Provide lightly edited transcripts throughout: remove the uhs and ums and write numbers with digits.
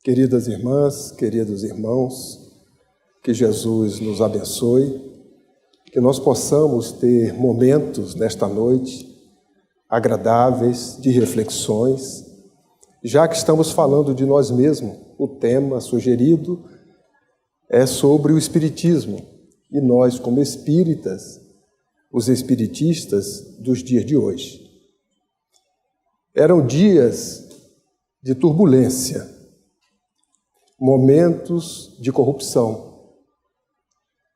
Queridas irmãs, queridos irmãos, que Jesus nos abençoe, que nós possamos ter momentos nesta noite agradáveis de reflexões, já que estamos falando de nós mesmos. O tema sugerido é sobre o Espiritismo, e nós, como espíritas, os espiritistas dos dias de hoje. Eram dias de turbulência, momentos de corrupção,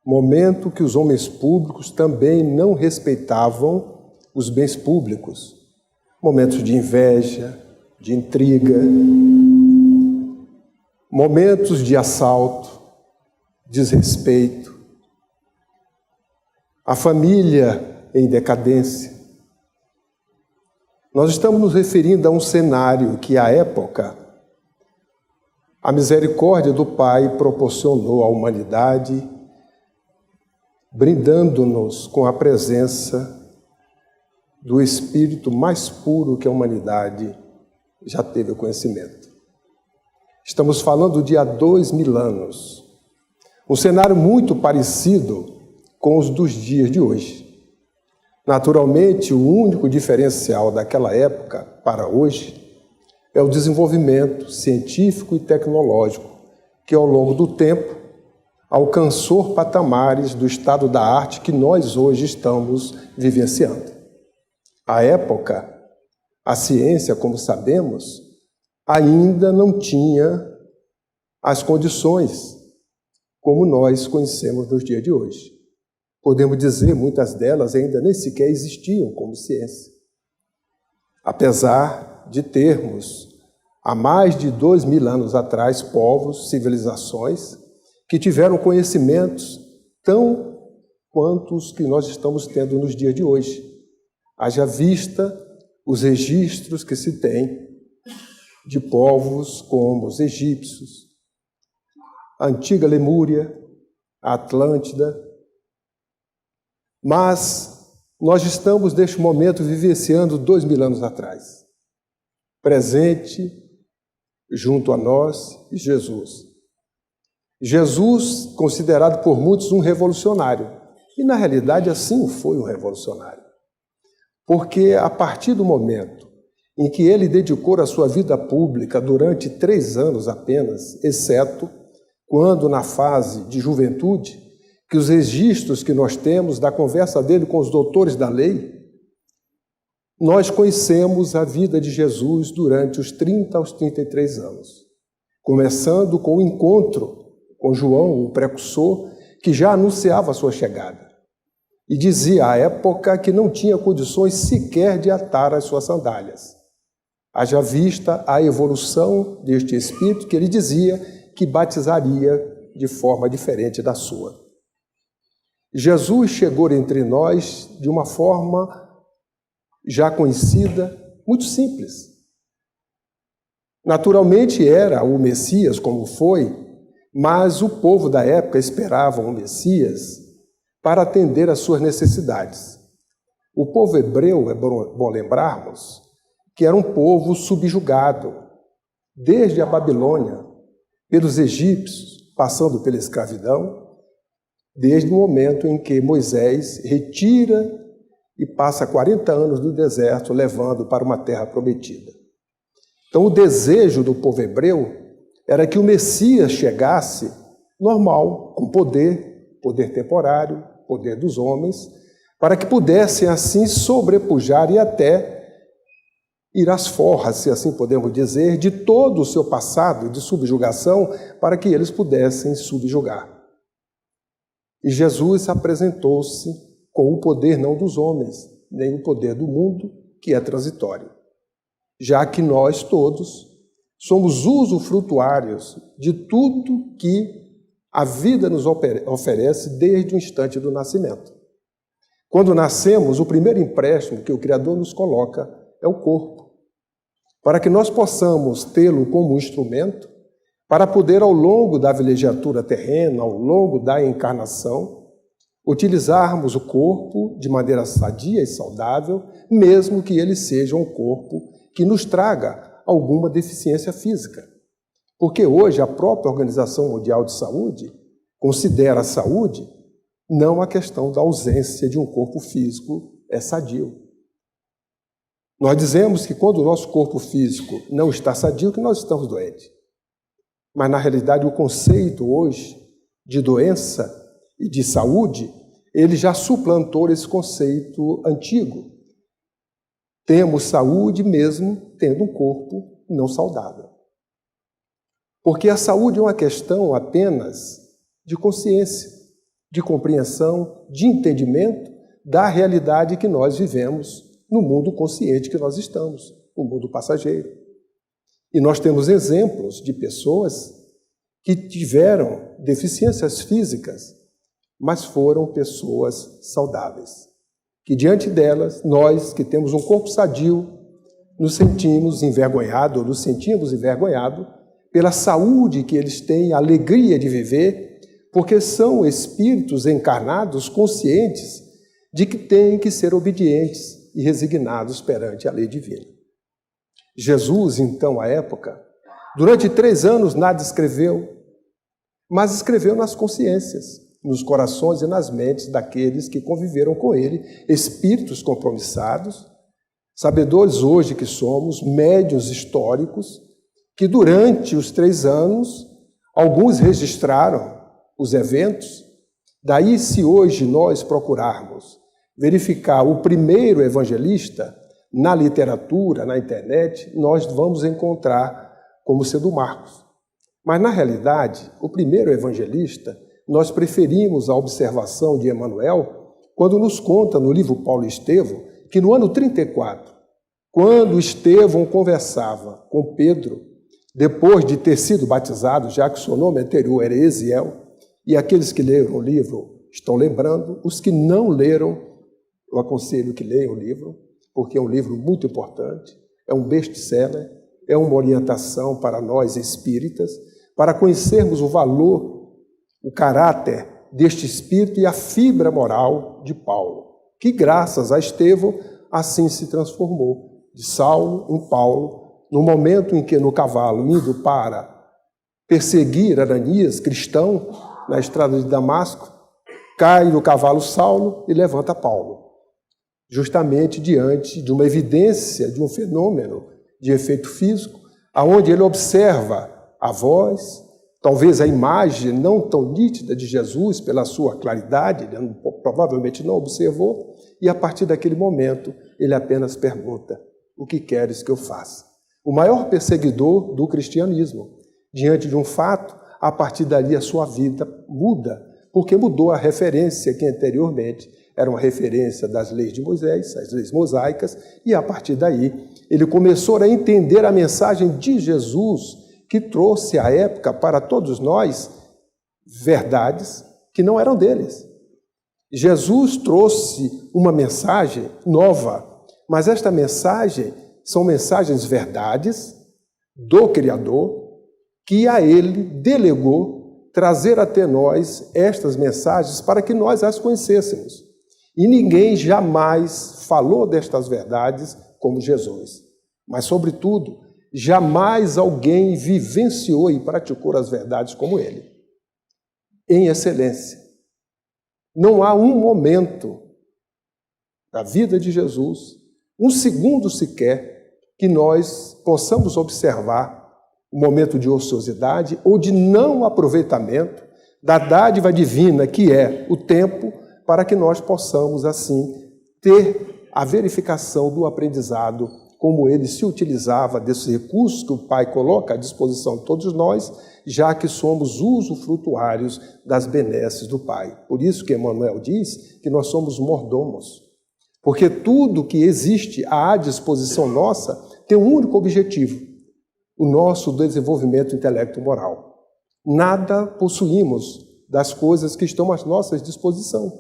momento que os homens públicos também não respeitavam os bens públicos, momentos de inveja, de intriga, momentos de assalto, desrespeito, a família em decadência. Nós estamos nos referindo a um cenário que, à época, a misericórdia do Pai proporcionou à humanidade, brindando-nos com a presença do Espírito mais puro que a humanidade já teve o conhecimento. Estamos falando de há 2000 anos, um cenário muito parecido com os dos dias de hoje. Naturalmente, o único diferencial daquela época para hoje é o desenvolvimento científico e tecnológico que, ao longo do tempo, alcançou patamares do estado da arte que nós hoje estamos vivenciando. À época, a ciência, como sabemos, ainda não tinha as condições como nós conhecemos nos dias de hoje. Podemos dizer, muitas delas ainda nem sequer existiam como ciência. Apesar de termos, há mais de 2000 anos atrás, povos, civilizações, que tiveram conhecimentos tão quanto os que nós estamos tendo nos dias de hoje. Haja vista os registros que se tem de povos como os egípcios, a antiga Lemúria, a Atlântida. Mas nós estamos, neste momento, vivenciando 2000 anos atrás. Presente junto a nós, Jesus. Jesus, considerado por muitos um revolucionário. E, na realidade, assim foi um revolucionário. Porque, a partir do momento em que ele dedicou a sua vida pública durante 3 anos apenas, exceto quando, na fase de juventude, que os registros que nós temos da conversa dele com os doutores da lei, nós conhecemos a vida de Jesus durante os 30 aos 33 anos, começando com o encontro com João, o precursor, que já anunciava a sua chegada, e dizia à época que não tinha condições sequer de atar as suas sandálias. Haja vista a evolução deste Espírito, que ele dizia que batizaria de forma diferente da sua. Jesus chegou entre nós de uma forma já conhecida, muito simples. Naturalmente era o Messias, como foi, mas o povo da época esperava o Messias para atender às suas necessidades. O povo hebreu, é bom lembrarmos, que era um povo subjugado, desde a Babilônia, pelos egípcios, passando pela escravidão, desde o momento em que Moisés retira e passa 40 anos no deserto, levando para uma terra prometida. Então, o desejo do povo hebreu era que o Messias chegasse normal, com poder temporário, poder dos homens, para que pudessem, assim, sobrepujar e até ir às forras, se assim podemos dizer, de todo o seu passado de subjugação, para que eles pudessem subjugar. E Jesus apresentou-se com o poder não dos homens, nem o poder do mundo, que é transitório, já que nós todos somos usufrutuários de tudo que a vida nos oferece desde o instante do nascimento. Quando nascemos, o primeiro empréstimo que o Criador nos coloca é o corpo, para que nós possamos tê-lo como instrumento para poder, ao longo da vilegiatura terrena, ao longo da encarnação, utilizarmos o corpo de maneira sadia e saudável, mesmo que ele seja um corpo que nos traga alguma deficiência física. Porque hoje a própria Organização Mundial de Saúde considera a saúde não a questão da ausência de um corpo físico sadio. Nós dizemos que quando o nosso corpo físico não está sadio, que nós estamos doentes. Mas, na realidade, o conceito hoje de doença e de saúde, ele já suplantou esse conceito antigo. Temos saúde mesmo tendo um corpo não saudável. Porque a saúde é uma questão apenas de consciência, de compreensão, de entendimento da realidade que nós vivemos no mundo consciente que nós estamos, no mundo passageiro. E nós temos exemplos de pessoas que tiveram deficiências físicas, mas foram pessoas saudáveis. Que diante delas, nós que temos um corpo sadio, nos sentimos envergonhados pela saúde que eles têm, a alegria de viver, porque são espíritos encarnados, conscientes de que têm que ser obedientes e resignados perante a lei divina. Jesus, então, à época, durante 3 anos nada escreveu, mas escreveu nas consciências, nos corações e nas mentes daqueles que conviveram com ele, espíritos compromissados, sabedores hoje que somos, médiuns históricos, que durante os 3 anos, alguns registraram os eventos. Daí, se hoje nós procurarmos verificar o primeiro evangelista na literatura, na internet, nós vamos encontrar como sendo Marcos. Mas, na realidade, o primeiro evangelista, nós preferimos a observação de Emmanuel, quando nos conta no livro Paulo e Estevão, que no ano 34, quando Estevão conversava com Pedro, depois de ter sido batizado, já que seu nome anterior era Eziel, e aqueles que leram o livro estão lembrando, os que não leram, eu aconselho que leiam o livro, porque é um livro muito importante, é um best-seller, é uma orientação para nós espíritas, para conhecermos o valor, o caráter deste espírito e a fibra moral de Paulo, que graças a Estevão assim se transformou, de Saulo em Paulo, no momento em que no cavalo, indo para perseguir Ananias, cristão, na estrada de Damasco, cai do cavalo Saulo e levanta Paulo, justamente diante de uma evidência, de um fenômeno de efeito físico, aonde ele observa a voz, talvez a imagem não tão nítida de Jesus pela sua claridade, ele provavelmente não observou, e a partir daquele momento ele apenas pergunta: o que queres que eu faça? O maior perseguidor do cristianismo, diante de um fato, a partir dali a sua vida muda, porque mudou a referência que anteriormente era uma referência das leis de Moisés, as leis mosaicas, e a partir daí ele começou a entender a mensagem de Jesus, que trouxe à época para todos nós verdades que não eram deles. Jesus trouxe uma mensagem nova, mas esta mensagem são mensagens verdades do Criador, que a ele delegou trazer até nós estas mensagens para que nós as conhecêssemos. E ninguém jamais falou destas verdades como Jesus. Mas, sobretudo, jamais alguém vivenciou e praticou as verdades como ele. Em excelência. Não há um momento da vida de Jesus, um segundo sequer, que nós possamos observar um momento de ociosidade ou de não aproveitamento da dádiva divina que é o tempo, para que nós possamos, assim, ter a verificação do aprendizado, como ele se utilizava desses recursos que o Pai coloca à disposição de todos nós, já que somos usufrutuários das benesses do Pai. Por isso que Emmanuel diz que nós somos mordomos, porque tudo que existe à disposição nossa tem um único objetivo: o nosso desenvolvimento intelecto-moral. Nada possuímos das coisas que estão à nossa disposição,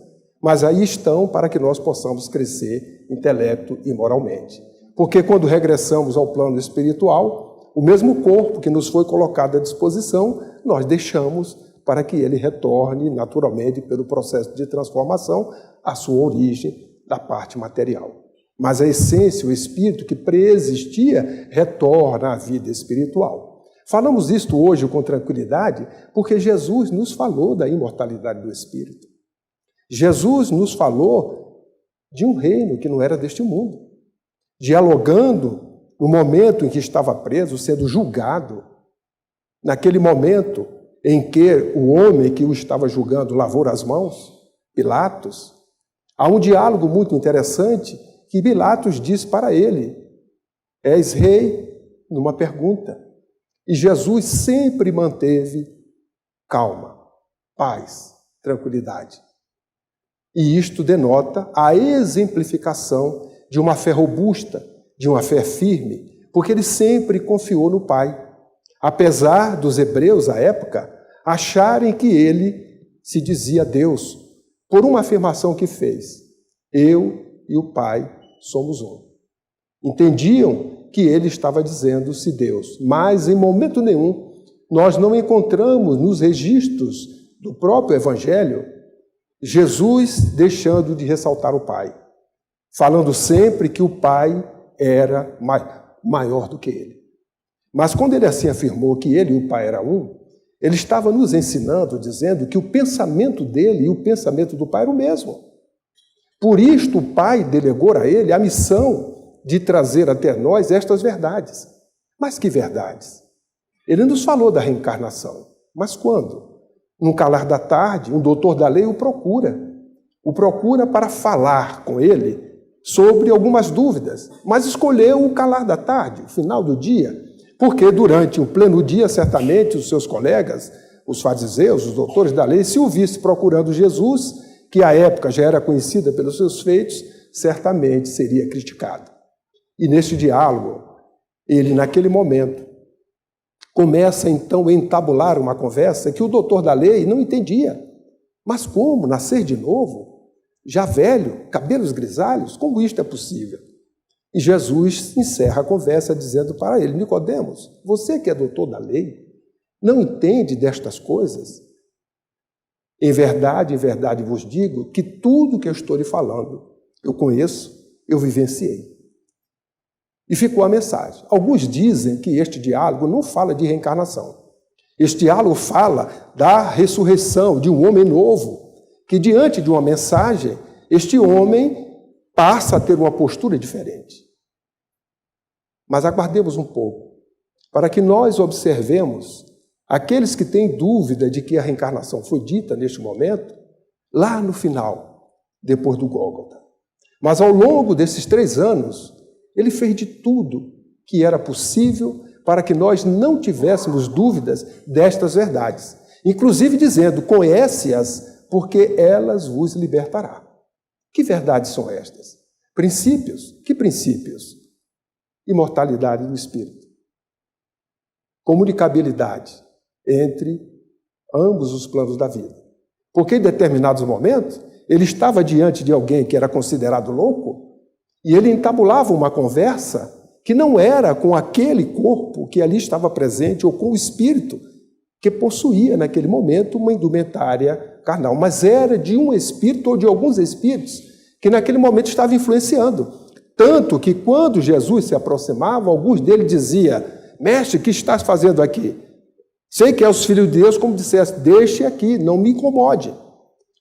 mas aí estão para que nós possamos crescer intelecto e moralmente. Porque quando regressamos ao plano espiritual, o mesmo corpo que nos foi colocado à disposição, nós deixamos para que ele retorne naturalmente pelo processo de transformação à sua origem da parte material. Mas a essência, o espírito que preexistia, retorna à vida espiritual. Falamos isto hoje com tranquilidade porque Jesus nos falou da imortalidade do Espírito. Jesus nos falou de um reino que não era deste mundo, dialogando no momento em que estava preso, sendo julgado, naquele momento em que o homem que o estava julgando lavou as mãos, Pilatos. Há um diálogo muito interessante que Pilatos diz para ele: és rei? Numa pergunta. E Jesus sempre manteve calma, paz, tranquilidade. E isto denota a exemplificação de uma fé robusta, de uma fé firme, porque ele sempre confiou no Pai. Apesar dos hebreus, à época, acharem que ele se dizia Deus, por uma afirmação que fez: eu e o Pai somos um. Entendiam que ele estava dizendo-se Deus, mas em momento nenhum nós não encontramos nos registros do próprio Evangelho Jesus deixando de ressaltar o Pai, falando sempre que o Pai era maior do que ele. Mas quando ele assim afirmou que ele e o Pai eram um, ele estava nos ensinando, dizendo que o pensamento dele e o pensamento do Pai era o mesmo. Por isto o Pai delegou a ele a missão de trazer até nós estas verdades. Mas que verdades? Ele nos falou da reencarnação. Mas quando? Num calar da tarde, um doutor da lei o procura. O procura para falar com ele sobre algumas dúvidas, mas escolheu o calar da tarde, o final do dia, porque durante o pleno dia, certamente, os seus colegas, os fariseus, os doutores da lei, se o vissem procurando Jesus, que à época já era conhecida pelos seus feitos, certamente seria criticado. E neste diálogo, ele, naquele momento, começa então a entabular uma conversa que o doutor da lei não entendia. Mas como? Nascer de novo? Já velho? Cabelos grisalhos? Como isto é possível? E Jesus encerra a conversa dizendo para ele: Nicodemos, você que é doutor da lei, não entende destas coisas? Em verdade vos digo que tudo que eu estou lhe falando, eu conheço, eu vivenciei. E ficou a mensagem. Alguns dizem que este diálogo não fala de reencarnação. Este diálogo fala da ressurreição de um homem novo, que diante de uma mensagem, este homem passa a ter uma postura diferente. Mas aguardemos um pouco, para que nós observemos aqueles que têm dúvida de que a reencarnação foi dita neste momento, lá no final, depois do Gólgota. Mas ao longo desses 3 anos, ele fez de tudo que era possível para que nós não tivéssemos dúvidas destas verdades. Inclusive dizendo: conhece-as, porque elas vos libertará. Que verdades são estas? Princípios. Que princípios? Imortalidade do espírito. Comunicabilidade entre ambos os planos da vida. Porque em determinados momentos, ele estava diante de alguém que era considerado louco, e ele entabulava uma conversa que não era com aquele corpo que ali estava presente ou com o espírito que possuía naquele momento uma indumentária carnal, mas era de um espírito ou de alguns espíritos que naquele momento estava influenciando. Tanto que quando Jesus se aproximava, alguns deles diziam: mestre, o que estás fazendo aqui? Sei que é os filhos de Deus, como disseste, deixe aqui, não me incomode.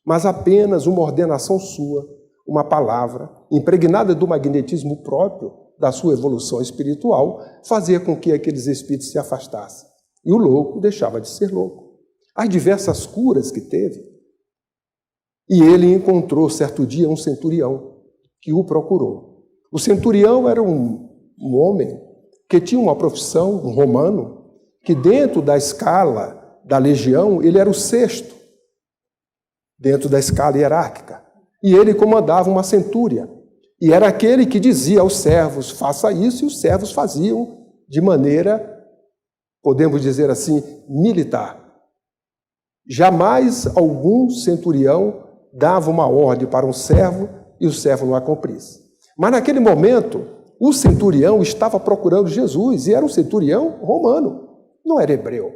Mas apenas uma ordenação sua, uma palavra, impregnada do magnetismo próprio da sua evolução espiritual, fazia com que aqueles espíritos se afastassem. E o louco deixava de ser louco. As diversas curas que teve. E ele encontrou, certo dia, um centurião que o procurou. O centurião era um homem que tinha uma profissão, um romano, que dentro da escala da legião, ele era o 6º, dentro da escala hierárquica. E ele comandava uma centúria. E era aquele que dizia aos servos: faça isso, e os servos faziam de maneira, podemos dizer assim, militar. Jamais algum centurião dava uma ordem para um servo e o servo não a cumprisse. Mas naquele momento, o centurião estava procurando Jesus, e era um centurião romano, não era hebreu.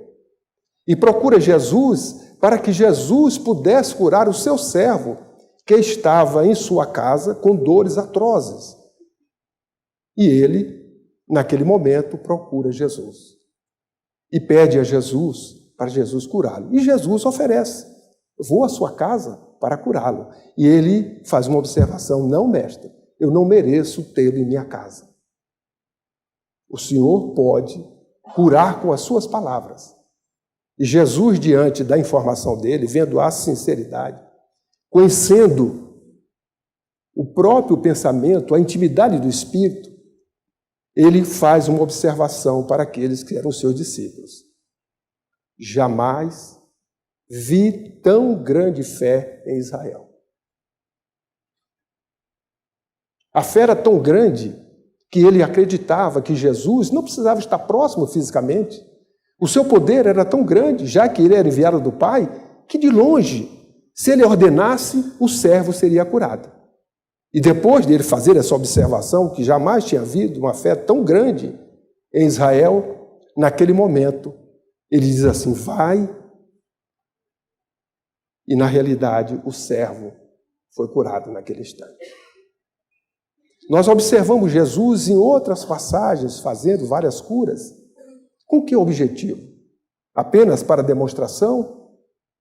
E procura Jesus para que Jesus pudesse curar o seu servo, que estava em sua casa com dores atrozes. E ele, naquele momento, procura Jesus. e pede a Jesus para Jesus curá-lo. E Jesus oferece: vou à sua casa para curá-lo. E ele faz uma observação: não, mestre, eu não mereço tê-lo em minha casa. O Senhor pode curar com as suas palavras. E Jesus, diante da informação dele, vendo a sinceridade, conhecendo o próprio pensamento, a intimidade do Espírito, ele faz uma observação para aqueles que eram seus discípulos: jamais vi tão grande fé em Israel. A fé era tão grande que ele acreditava que Jesus não precisava estar próximo fisicamente. O seu poder era tão grande, já que ele era enviado do Pai, que de longe, se ele ordenasse, o servo seria curado. E depois dele fazer essa observação, que jamais tinha havido uma fé tão grande em Israel, naquele momento, ele diz assim: vai. E na realidade, o servo foi curado naquele instante. Nós observamos Jesus em outras passagens fazendo várias curas. Com que objetivo? Apenas para demonstração?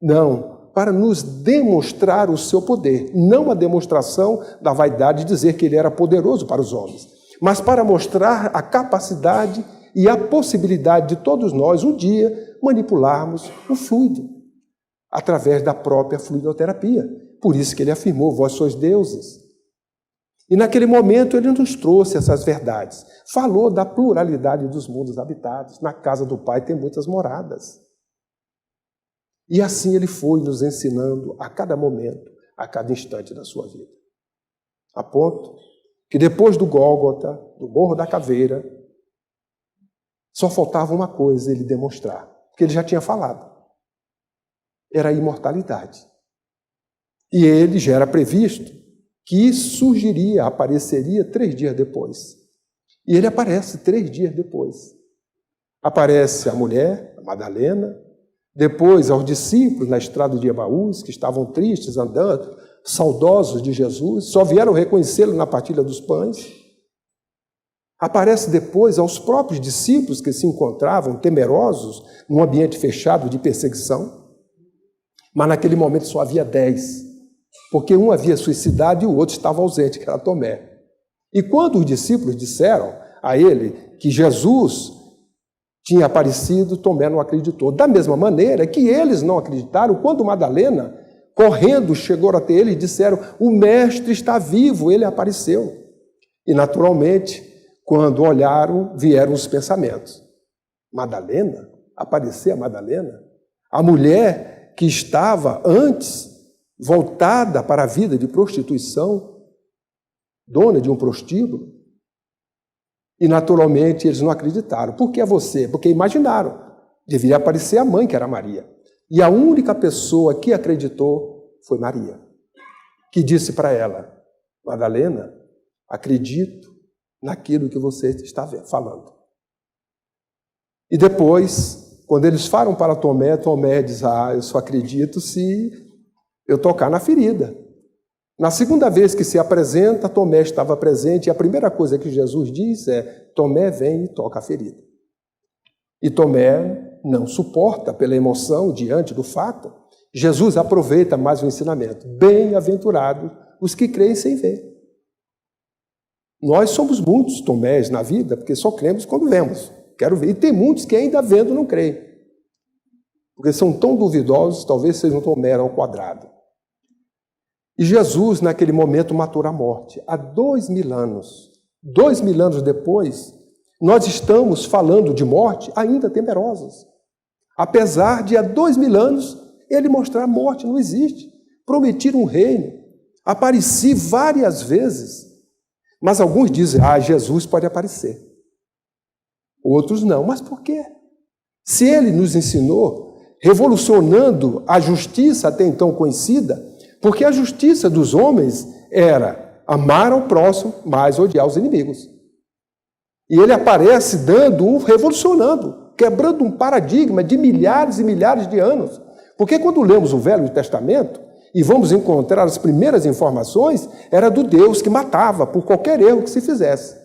Não, para nos demonstrar o seu poder. Não a demonstração da vaidade de dizer que ele era poderoso para os homens, mas para mostrar a capacidade e a possibilidade de todos nós, um dia, manipularmos o fluido, através da própria fluidoterapia. Por isso que ele afirmou: vós sois deuses. E naquele momento ele nos trouxe essas verdades. Falou da pluralidade dos mundos habitados. Na casa do Pai tem muitas moradas. E assim ele foi nos ensinando a cada momento, a cada instante da sua vida. A ponto que depois do Gólgota, do Morro da Caveira, só faltava uma coisa ele demonstrar, porque ele já tinha falado. Era a imortalidade. E ele já era previsto que surgiria, apareceria 3 dias depois. E ele aparece 3 dias depois. Aparece a mulher, a Madalena, depois aos discípulos na estrada de Emaús, que estavam tristes, andando, saudosos de Jesus, só vieram reconhecê-lo na partilha dos pães. Aparece depois aos próprios discípulos que se encontravam temerosos num ambiente fechado de perseguição. Mas naquele momento só havia 10. Porque um havia suicidado e o outro estava ausente, que era Tomé. E quando os discípulos disseram a ele que Jesus tinha aparecido, Tomé não acreditou. Da mesma maneira que eles não acreditaram quando Madalena, correndo, chegou até ele e disseram: o mestre está vivo, ele apareceu. E naturalmente, quando olharam, vieram os pensamentos: Madalena? Aparecer a Madalena? A mulher que estava antes voltada para a vida de prostituição, dona de um prostíbulo. E naturalmente eles não acreditaram. Por que a você? Porque imaginaram. Deveria aparecer a mãe, que era Maria. E a única pessoa que acreditou foi Maria, que disse para ela: Madalena, acredito naquilo que você está falando. E depois, quando eles falam para Tomé, Tomé diz: eu só acredito se eu tocar na ferida. Na segunda vez que se apresenta, Tomé estava presente, e a primeira coisa que Jesus diz é: Tomé, vem e toca a ferida. E Tomé não suporta pela emoção diante do fato. Jesus aproveita mais um ensinamento: bem-aventurados os que creem sem ver. Nós somos muitos Tomés na vida, porque só cremos quando vemos. Quero ver. E tem muitos que ainda vendo não creem, porque são tão duvidosos, talvez sejam um Tomé ao quadrado. E Jesus, naquele momento, matou a morte. Há 2000 anos. 2000 anos depois, nós estamos falando de morte ainda temerosos. Apesar de há 2000 anos ele mostrar: a morte não existe. Prometer um reino. Apareci várias vezes. Mas alguns dizem: Jesus pode aparecer. Outros não. Mas por quê? Se ele nos ensinou, revolucionando a justiça até então conhecida, porque a justiça dos homens era amar ao próximo, mas odiar os inimigos. E ele aparece revolucionando, quebrando um paradigma de milhares e milhares de anos. Porque quando lemos o Velho Testamento e vamos encontrar as primeiras informações, era do Deus que matava por qualquer erro que se fizesse.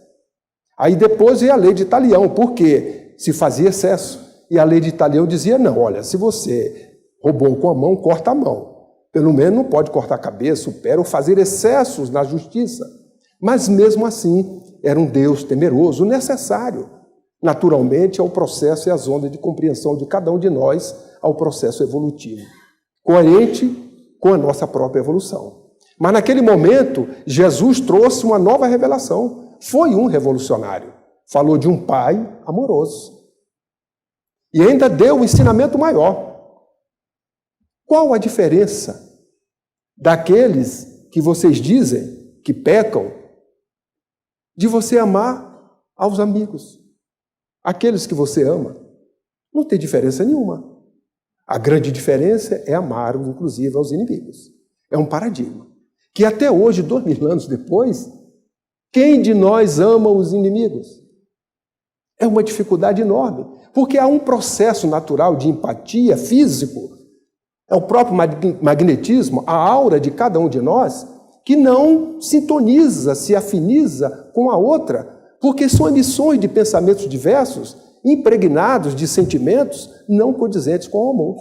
Aí depois veio a lei de Talião, porque se fazia excesso. e a lei de Italião dizia, não, olha, se você roubou com a mão, corta a mão. Pelo menos não pode cortar a cabeça, o pé, ou fazer excessos na justiça. Mas mesmo assim, era um Deus temeroso, necessário, naturalmente, ao processo e às ondas de compreensão de cada um de nós ao processo evolutivo, coerente com a nossa própria evolução. Mas naquele momento, Jesus trouxe uma nova revelação. Foi um revolucionário. Falou de um pai amoroso. E ainda deu um ensinamento maior. Qual a diferença daqueles que vocês dizem que pecam de você amar aos amigos? Aqueles que você ama. Não tem diferença nenhuma. A grande diferença é amar, inclusive, aos inimigos. É um paradigma. Que até hoje, 2000 anos depois, quem de nós ama os inimigos? É uma dificuldade enorme. Porque há um processo natural de empatia físico. É o próprio magnetismo, a aura de cada um de nós, que não sintoniza, se afiniza com a outra, porque são emissões de pensamentos diversos, impregnados de sentimentos não condizentes com o amor,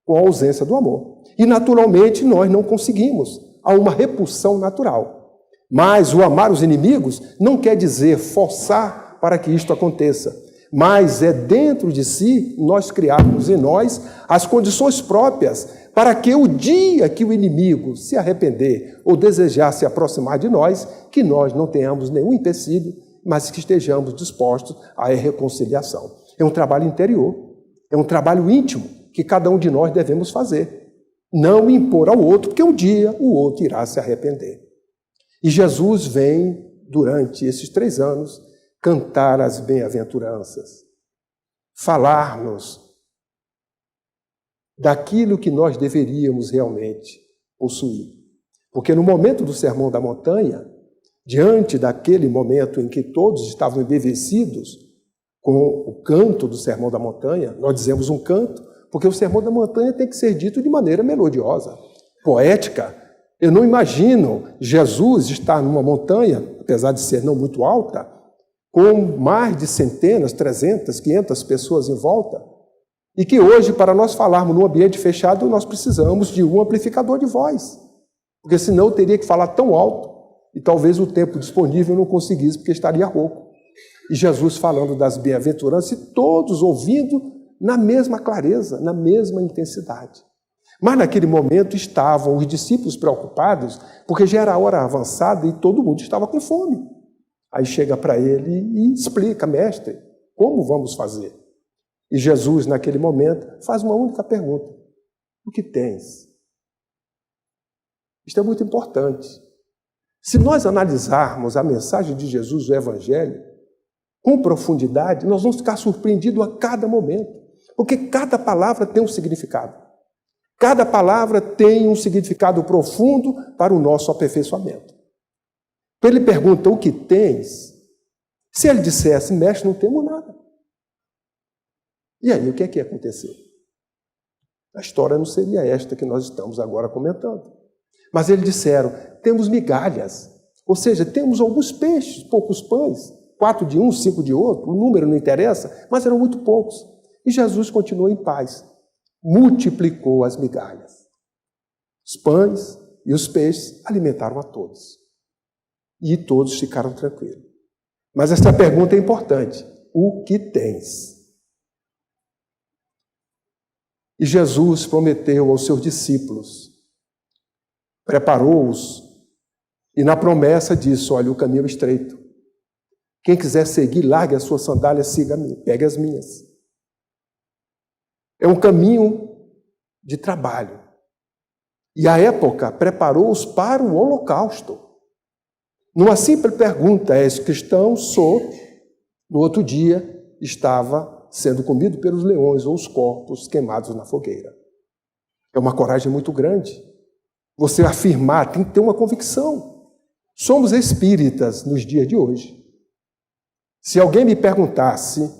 com a ausência do amor. E, naturalmente, nós não conseguimos. Há uma repulsão natural. Mas o amar os inimigos não quer dizer forçar para que isto aconteça, mas é dentro de si nós criarmos em nós as condições próprias para que o dia que o inimigo se arrepender ou desejar se aproximar de nós, que nós não tenhamos nenhum empecilho, mas que estejamos dispostos à reconciliação. É um trabalho interior, é um trabalho íntimo que cada um de nós devemos fazer. Não impor ao outro, porque um dia o outro irá se arrepender. E Jesus vem, durante esses 3 anos, cantar as bem-aventuranças, falar-nos daquilo que nós deveríamos realmente possuir. Porque no momento do Sermão da Montanha, diante daquele momento em que todos estavam embevecidos com o canto do Sermão da Montanha, nós dizemos um canto, porque o Sermão da Montanha tem que ser dito de maneira melodiosa, poética. Eu não imagino Jesus estar numa montanha, apesar de ser não muito alta, com mais de centenas, 300, 500 pessoas em volta, e que hoje, para nós falarmos num ambiente fechado, nós precisamos de um amplificador de voz, porque senão eu teria que falar tão alto, e talvez o tempo disponível eu não conseguisse, porque estaria rouco. E Jesus falando das bem-aventuranças, e todos ouvindo na mesma clareza, na mesma intensidade. Mas naquele momento estavam os discípulos preocupados, porque já era a hora avançada e todo mundo estava com fome. Aí chega para ele e explica, mestre, como vamos fazer? E Jesus, naquele momento, faz uma única pergunta. O que tens? Isto é muito importante. Se nós analisarmos a mensagem de Jesus, o Evangelho, com profundidade, nós vamos ficar surpreendidos a cada momento, porque cada palavra tem um significado. Cada palavra tem um significado profundo para o nosso aperfeiçoamento. Então ele pergunta, o que tens? Se ele dissesse, mestre, não temos nada. E aí, o que é que ia acontecer? A história não seria esta que nós estamos agora comentando. Mas eles disseram, temos migalhas, ou seja, temos alguns peixes, poucos pães, 4 de um, 5 de outro, o número não interessa, mas eram muito poucos. E Jesus continuou em paz, multiplicou as migalhas. Os pães e os peixes alimentaram a todos. E todos ficaram tranquilos. Mas essa pergunta é importante, o que tens? E Jesus prometeu aos seus discípulos, preparou-os, e na promessa disse, olha, o caminho é estreito. Quem quiser seguir, largue as suas sandálias, siga a mim, pegue as minhas. É um caminho de trabalho. E a época preparou-os para o holocausto. Numa simples pergunta, és cristão? Sou. No outro dia, estava sendo comido pelos leões ou os corpos queimados na fogueira. É uma coragem muito grande. Você afirmar, tem que ter uma convicção. Somos espíritas nos dias de hoje. Se alguém me perguntasse,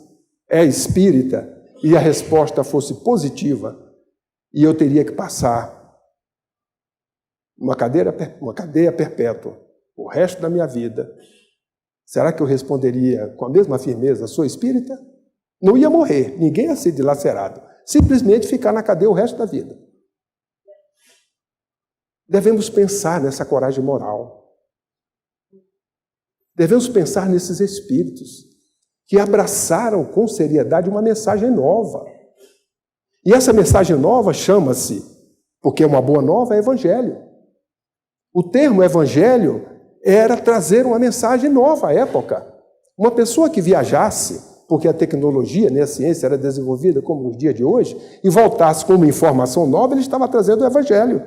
é espírita, e a resposta fosse positiva, e eu teria que passar uma cadeia perpétua o resto da minha vida, será que eu responderia com a mesma firmeza, sou espírita? Não ia morrer, ninguém ia ser dilacerado. Simplesmente ficar na cadeia o resto da vida. Devemos pensar nessa coragem moral. Devemos pensar nesses espíritos que abraçaram com seriedade uma mensagem nova. E essa mensagem nova chama-se, porque é uma boa nova, é evangelho. O termo evangelho era trazer uma mensagem nova à época. Uma pessoa que viajasse, porque a tecnologia, a ciência era desenvolvida como nos dias de hoje, e voltasse com uma informação nova, ele estava trazendo o evangelho.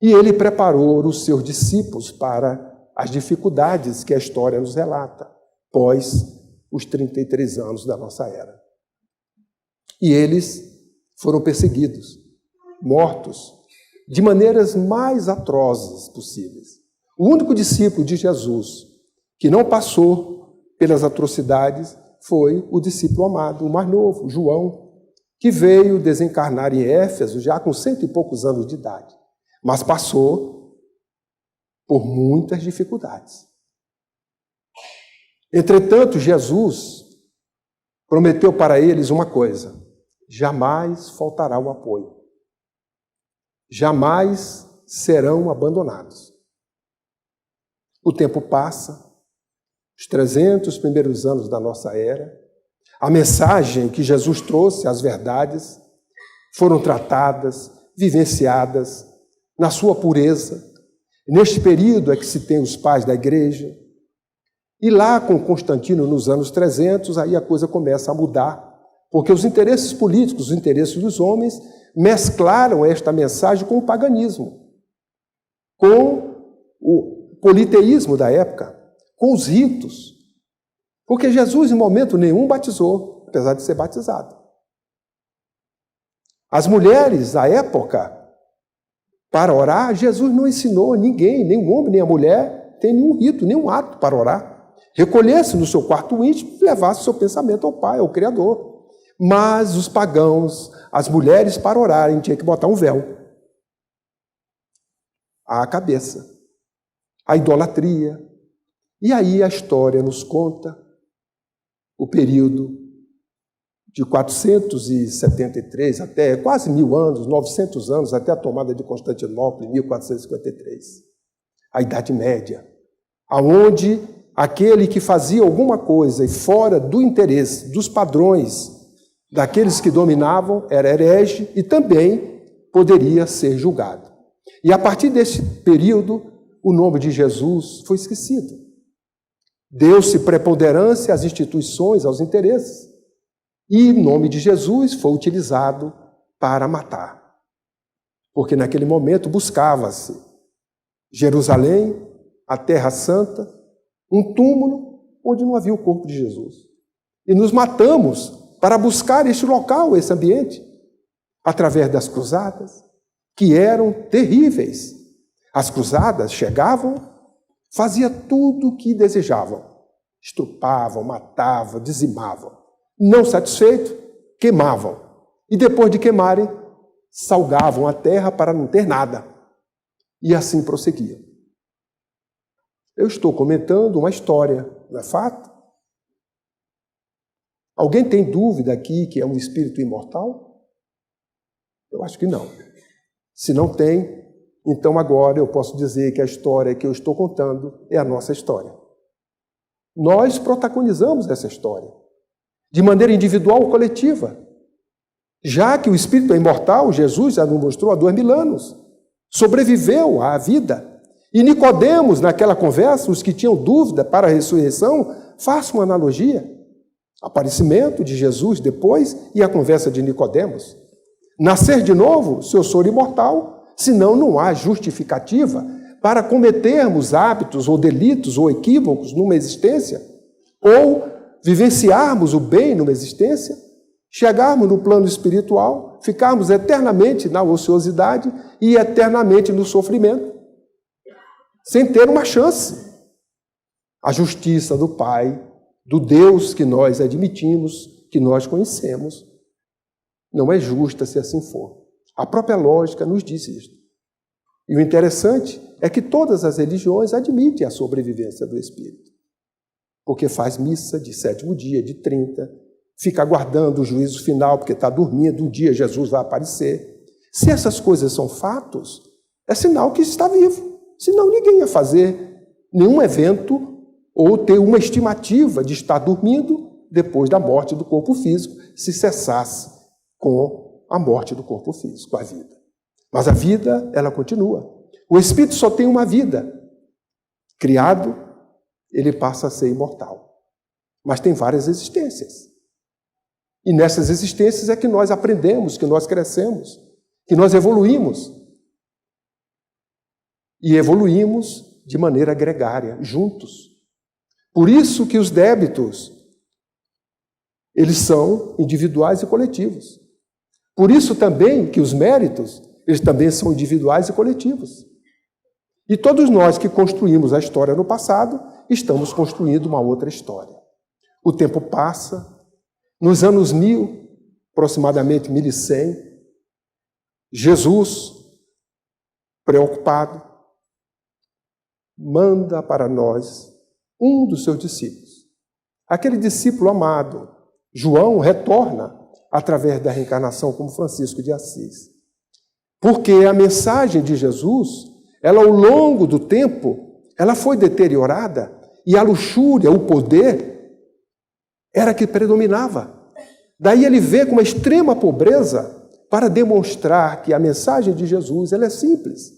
E ele preparou os seus discípulos para as dificuldades que a história nos relata, pós os 33 anos da nossa era. E eles foram perseguidos, mortos, de maneiras mais atrozes possíveis. O único discípulo de Jesus que não passou pelas atrocidades foi o discípulo amado, o mais novo, João, que veio desencarnar em Éfeso já com 100 e poucos anos de idade, mas passou por muitas dificuldades. Entretanto, Jesus prometeu para eles uma coisa: jamais faltará o apoio. Jamais serão abandonados. O tempo passa, os 300 primeiros anos da nossa era, a mensagem que Jesus trouxe, as verdades, foram tratadas, vivenciadas na sua pureza. Neste período é que se tem os pais da igreja. E lá com Constantino, nos anos 300, aí a coisa começa a mudar, porque os interesses políticos, os interesses dos homens, mesclaram esta mensagem com o paganismo, com o politeísmo da época, com os ritos. Porque Jesus, em momento nenhum, batizou, apesar de ser batizado. As mulheres, à época, para orar, Jesus não ensinou a ninguém, nem o homem, nem a mulher, tem nenhum rito, nenhum ato para orar. Recolhesse no seu quarto íntimo e levasse o seu pensamento ao Pai, ao Criador. Mas os pagãos, as mulheres, para orarem, tinham que botar um véu à cabeça. A idolatria. E aí a história nos conta o período de 473 até quase 1000 anos, 900 anos, até a tomada de Constantinopla em 1453. A Idade Média, aonde aquele que fazia alguma coisa e fora do interesse, dos padrões daqueles que dominavam, era herege e também poderia ser julgado. E a partir desse período, o nome de Jesus foi esquecido. Deu-se preponderância às instituições, aos interesses. E o nome de Jesus foi utilizado para matar. Porque naquele momento buscava-se Jerusalém, a Terra Santa, um túmulo onde não havia o corpo de Jesus. E nos matamos para buscar este local, esse ambiente, através das cruzadas, que eram terríveis. As cruzadas chegavam, faziam tudo o que desejavam. Estrupavam, matavam, dizimavam. Não satisfeitos, queimavam. E depois de queimarem, salgavam a terra para não ter nada. E assim prosseguiam. Eu estou comentando uma história, não é fato? Alguém tem dúvida aqui que é um espírito imortal? Eu acho que não. Se não tem, então agora eu posso dizer que a história que eu estou contando é a nossa história. Nós protagonizamos essa história, de maneira individual ou coletiva. Já que o espírito é imortal, Jesus já nos mostrou há 2000 anos, sobreviveu à vida. E Nicodemos, naquela conversa, os que tinham dúvida para a ressurreição, faça uma analogia. Aparecimento de Jesus depois e a conversa de Nicodemos. Nascer de novo, se eu sou imortal, senão não há justificativa para cometermos hábitos ou delitos ou equívocos numa existência, ou vivenciarmos o bem numa existência, chegarmos no plano espiritual, ficarmos eternamente na ociosidade e eternamente no sofrimento, sem ter uma chance. A justiça do Pai, do Deus que nós admitimos, que nós conhecemos, não é justa se assim for. A própria lógica nos diz isto. E o interessante é que todas as religiões admitem a sobrevivência do espírito. porque faz missa de 7º dia, de 30, fica aguardando o juízo final, porque está dormindo, um dia Jesus vai aparecer. Se essas coisas são fatos, é sinal que está vivo. Senão ninguém ia fazer nenhum evento ou ter uma estimativa de estar dormindo depois da morte do corpo físico, se cessasse com a morte do corpo físico, a vida. Mas a vida, ela continua. O espírito só tem uma vida. Criado, ele passa a ser imortal. Mas tem várias existências. E nessas existências é que nós aprendemos, que nós crescemos, que nós evoluímos. E evoluímos de maneira gregária, juntos. Por isso que os débitos, eles são individuais e coletivos. Por isso também que os méritos, eles também são individuais e coletivos. E todos nós que construímos a história no passado, estamos construindo uma outra história. O tempo passa, nos anos 1000, aproximadamente 1100, Jesus, preocupado, manda para nós um dos seus discípulos. Aquele discípulo amado, João, retorna através da reencarnação como Francisco de Assis. Porque a mensagem de Jesus, ela ao longo do tempo, ela foi deteriorada e a luxúria, o poder, era que predominava. Daí ele vê com uma extrema pobreza para demonstrar que a mensagem de Jesus, ela é simples.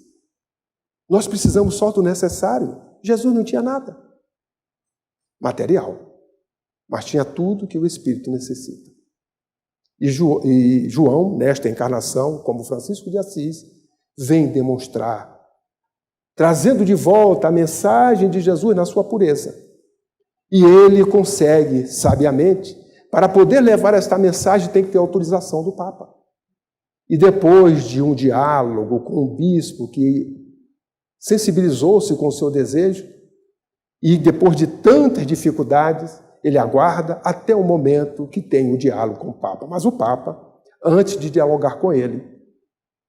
Nós precisamos só do necessário. Jesus não tinha nada material, mas tinha tudo que o Espírito necessita. E João, nesta encarnação, como Francisco de Assis, vem demonstrar, trazendo de volta a mensagem de Jesus na sua pureza. E ele consegue, sabiamente, para poder levar esta mensagem, tem que ter autorização do Papa. E depois de um diálogo com o bispo que sensibilizou-se com o seu desejo, e depois de tantas dificuldades, ele aguarda até o momento que tem o diálogo com o Papa. Mas o Papa, antes de dialogar com ele,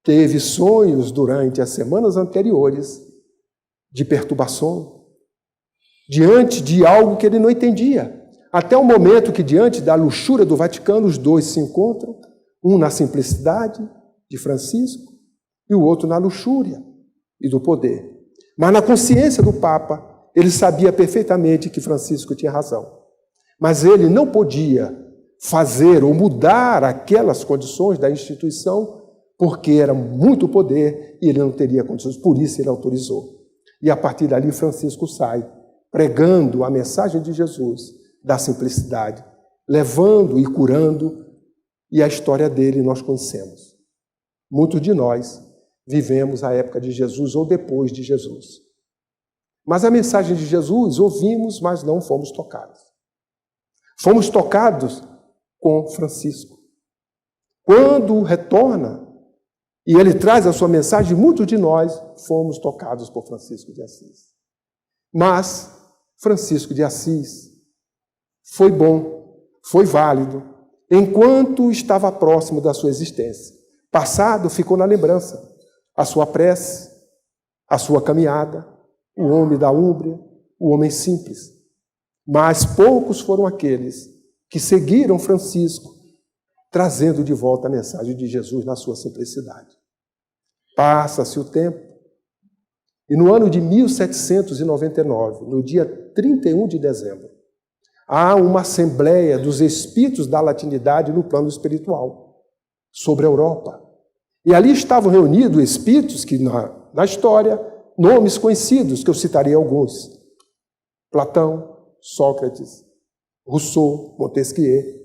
teve sonhos durante as semanas anteriores de perturbação, diante de algo que ele não entendia. Até o momento que, diante da luxúria do Vaticano, os dois se encontram, um na simplicidade de Francisco e o outro na luxúria e do poder. Mas na consciência do Papa, ele sabia perfeitamente que Francisco tinha razão. Mas ele não podia fazer ou mudar aquelas condições da instituição, porque era muito poder e ele não teria condições. Por isso ele autorizou. E a partir dali Francisco sai, pregando a mensagem de Jesus, da simplicidade, levando e curando, e a história dele nós conhecemos. Muitos de nós vivemos a época de Jesus ou depois de Jesus. Mas a mensagem de Jesus ouvimos, mas não fomos tocados. Fomos tocados com Francisco. Quando retorna e ele traz a sua mensagem, muitos de nós fomos tocados por Francisco de Assis. Mas Francisco de Assis foi bom, foi válido, enquanto estava próximo da sua existência. Passado ficou na lembrança. A sua prece, a sua caminhada, o homem da Úmbria, o homem simples. Mas poucos foram aqueles que seguiram Francisco, trazendo de volta a mensagem de Jesus na sua simplicidade. Passa-se o tempo, e no ano de 1799, no dia 31 de dezembro, há uma assembleia dos espíritos da latinidade no plano espiritual, sobre a Europa. E ali estavam reunidos espíritos que, na história, nomes conhecidos, que eu citarei alguns: Platão, Sócrates, Rousseau, Montesquieu.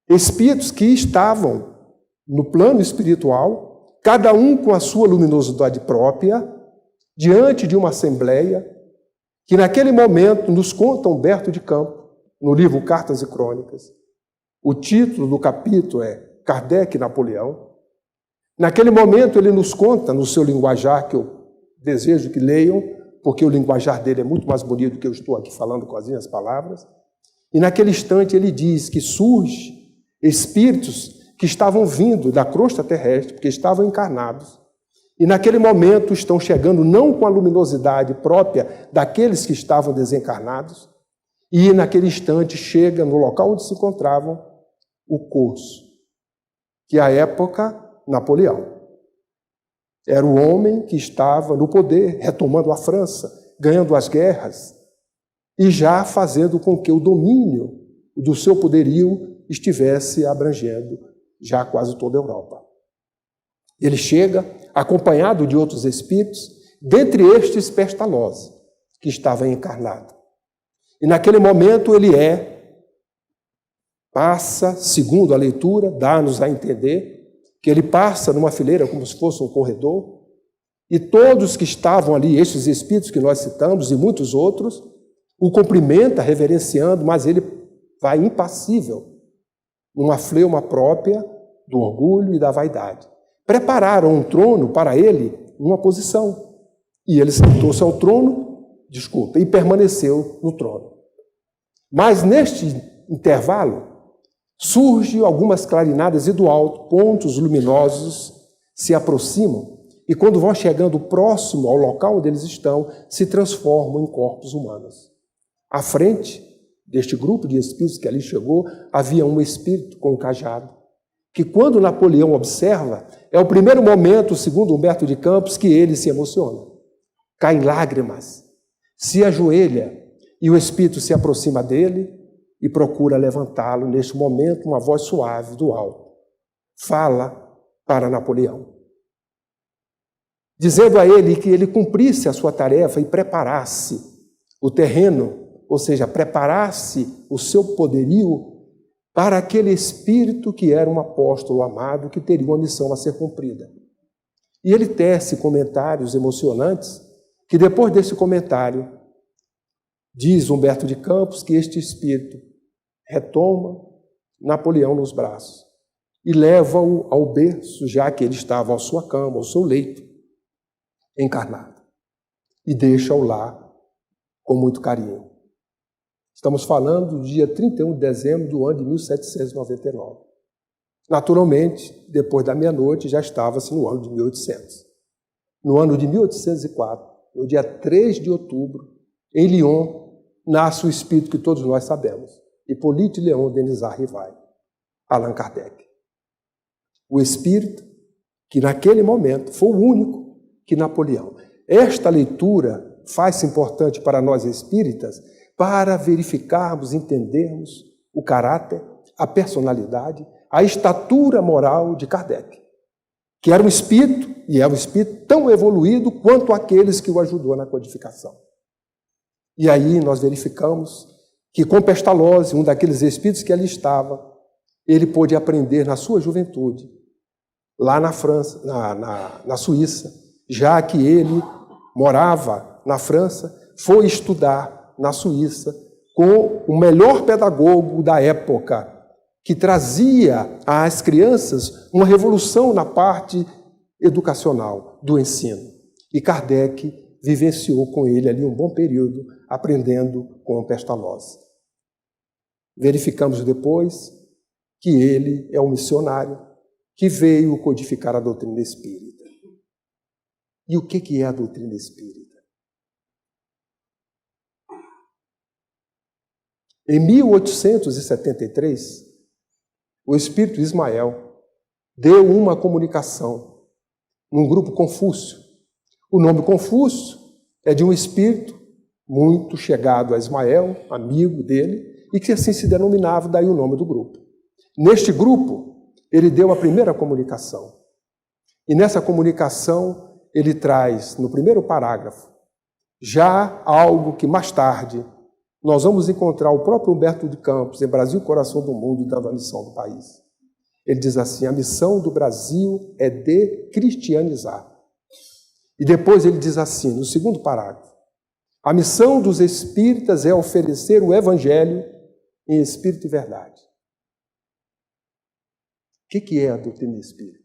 Espíritos que estavam no plano espiritual, cada um com a sua luminosidade própria, diante de uma assembleia, que naquele momento nos conta Humberto de Campos, no livro Cartas e Crônicas. O título do capítulo é Kardec e Napoleão. Naquele momento ele nos conta, no seu linguajar, que eu desejo que leiam, porque o linguajar dele é muito mais bonito do que eu estou aqui falando com as minhas palavras. E naquele instante ele diz que surge espíritos que estavam vindo da crosta terrestre, porque estavam encarnados, E naquele momento estão chegando não com a luminosidade própria daqueles que estavam desencarnados, e naquele instante chega no local onde se encontravam o Corso, que à época Napoleão. Era o homem que estava no poder, retomando a França, ganhando as guerras e já fazendo com que o domínio do seu poderio estivesse abrangendo já quase toda a Europa. Ele chega acompanhado de outros espíritos, dentre estes Pestalozzi, que estava encarnado. E naquele momento ele passa, segundo a leitura, dá-nos a entender, que ele passa numa fileira como se fosse um corredor, e todos que estavam ali, estes espíritos que nós citamos e muitos outros, o cumprimenta, reverenciando, mas ele vai impassível, numa fleuma própria do orgulho e da vaidade. Prepararam um trono para ele, uma posição, e ele sentou-se ao trono, e permaneceu no trono. Mas neste intervalo, surgem algumas clarinadas e do alto, pontos luminosos se aproximam e quando vão chegando próximo ao local onde eles estão, se transformam em corpos humanos. À frente deste grupo de espíritos que ali chegou, havia um espírito com um cajado, que quando Napoleão observa, é o primeiro momento, segundo Humberto de Campos, que ele se emociona. Cai em lágrimas, se ajoelha e o espírito se aproxima dele e procura levantá-lo. Neste momento, uma voz suave do alto fala para Napoleão, dizendo a ele que ele cumprisse a sua tarefa e preparasse o terreno, ou seja, preparasse o seu poderio para aquele espírito que era um apóstolo amado, que teria uma missão a ser cumprida. E ele tece comentários emocionantes, que depois desse comentário, diz Humberto de Campos que este espírito retoma Napoleão nos braços e leva-o ao berço, já que ele estava à sua cama, ao seu leito, encarnado, e deixa-o lá com muito carinho. Estamos falando do dia 31 de dezembro do ano de 1799. Naturalmente, depois da meia-noite, já estava-se no ano de 1800. No ano de 1804, no dia 3 de outubro, em Lyon, nasce o espírito que todos nós sabemos, Hippolyte Léon Denisard Rivail, Allan Kardec. O espírito que naquele momento foi o único que Napoleão. Esta leitura faz-se importante para nós espíritas para verificarmos, entendermos o caráter, a personalidade, a estatura moral de Kardec, que era um espírito, e é um espírito tão evoluído quanto aqueles que o ajudou na codificação. E aí nós verificamos que com Pestalozzi, um daqueles espíritos que ali estava, ele pôde aprender na sua juventude, lá na França, na Suíça, já que ele morava na França, foi estudar na Suíça com o melhor pedagogo da época, que trazia às crianças uma revolução na parte educacional do ensino. E Kardec vivenciou com ele ali um bom período, aprendendo com Pestalozzi. Verificamos depois que ele é um missionário que veio codificar a doutrina espírita. E o que é a doutrina espírita? Em 1873, o espírito Ismael deu uma comunicação num grupo Confúcio. O nome Confúcio é de um espírito muito chegado a Ismael, amigo dele, e que assim se denominava, daí o nome do grupo. Neste grupo, ele deu a primeira comunicação. E nessa comunicação, ele traz, no primeiro parágrafo, já algo que mais tarde nós vamos encontrar o próprio Humberto de Campos, em Brasil, Coração do Mundo, dando a missão do país. Ele diz assim: a missão do Brasil é de cristianizar. E depois ele diz assim, no segundo parágrafo: a missão dos espíritas é oferecer o evangelho em espírito e verdade. O que é a doutrina espírita?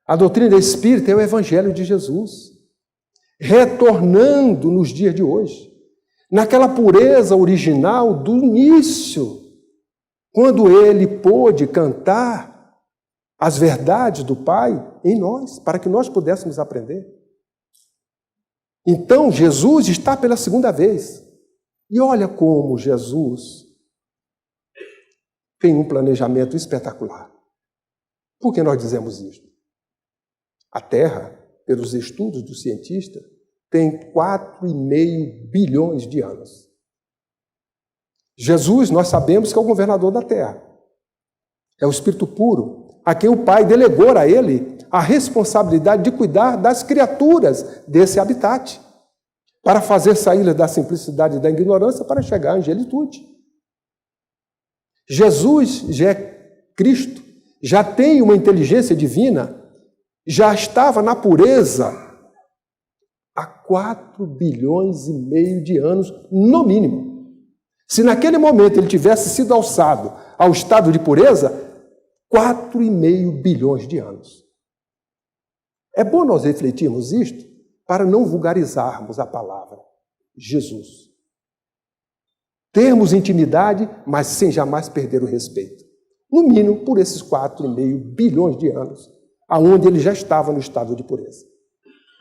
A doutrina espírita é o evangelho de Jesus, retornando nos dias de hoje, naquela pureza original do início, quando ele pôde cantar as verdades do Pai em nós, para que nós pudéssemos aprender. Então, Jesus está pela segunda vez. E olha como Jesus tem um planejamento espetacular. Por que nós dizemos isso? A Terra, pelos estudos dos cientistas, tem 4,5 bilhões de anos. Jesus, nós sabemos que é o governador da Terra. É o Espírito puro, a quem o Pai delegou a ele a responsabilidade de cuidar das criaturas desse habitat, para fazer saí-las da simplicidade e da ignorância para chegar à angelitude. Jesus já é Cristo, já tem uma inteligência divina, já estava na pureza há 4,5 bilhões de anos, no mínimo. Se naquele momento ele tivesse sido alçado ao estado de pureza, 4,5 bilhões de anos. É bom nós refletirmos isto para não vulgarizarmos a palavra Jesus. Termos intimidade, mas sem jamais perder o respeito. No mínimo por esses 4,5 bilhões de anos, aonde ele já estava no estado de pureza.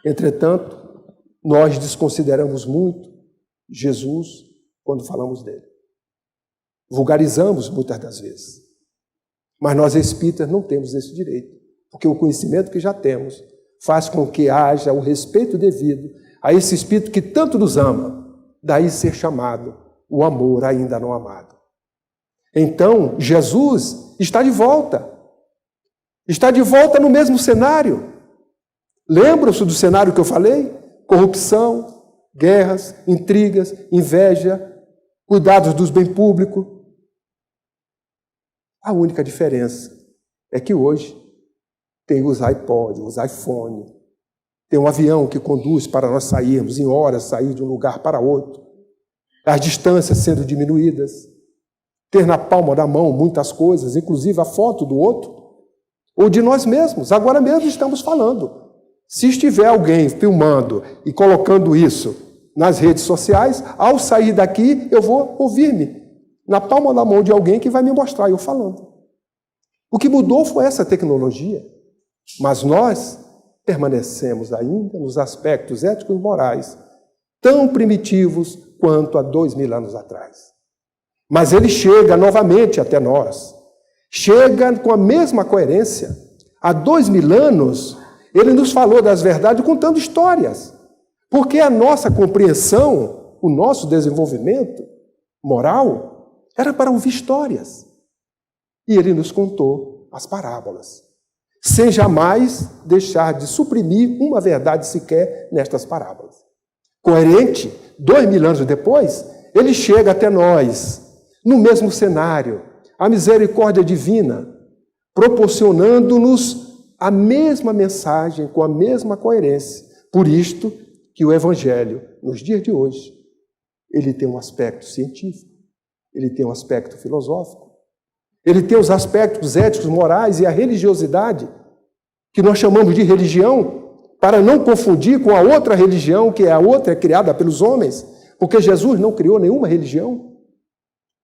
Entretanto, nós desconsideramos muito Jesus quando falamos dele. Vulgarizamos muitas das vezes. Mas nós espíritas não temos esse direito, porque o conhecimento que já temos faz com que haja o respeito devido a esse Espírito que tanto nos ama, daí ser chamado o amor ainda não amado. Então, Jesus está de volta. Está de volta no mesmo cenário. Lembram-se do cenário que eu falei? Corrupção, guerras, intrigas, inveja, cuidados dos bens públicos. A única diferença é que hoje tem os iPod, os iPhone, tem um avião que conduz para nós sairmos em horas, sair de um lugar para outro, as distâncias sendo diminuídas, ter na palma da mão muitas coisas, inclusive a foto do outro, ou de nós mesmos. Agora mesmo estamos falando. Se estiver alguém filmando e colocando isso nas redes sociais, ao sair daqui eu vou ouvir-me na palma da mão de alguém que vai me mostrar eu falando. O que mudou foi essa tecnologia, mas nós permanecemos ainda nos aspectos éticos e morais tão primitivos quanto há 2.000 anos atrás. Mas ele chega novamente até nós, chega com a mesma coerência. Há 2.000 anos ele nos falou das verdades contando histórias, porque a nossa compreensão, o nosso desenvolvimento moral era para ouvir histórias. E ele nos contou as parábolas, sem jamais deixar de suprimir uma verdade sequer nestas parábolas. Coerente, 2.000 anos depois, ele chega até nós, no mesmo cenário, a misericórdia divina, proporcionando-nos a mesma mensagem, com a mesma coerência. Por isto que o Evangelho, nos dias de hoje, ele tem um aspecto científico, ele tem um aspecto filosófico, ele tem os aspectos éticos, morais e a religiosidade, que nós chamamos de religião, para não confundir com a outra religião, que é a outra criada pelos homens, porque Jesus não criou nenhuma religião.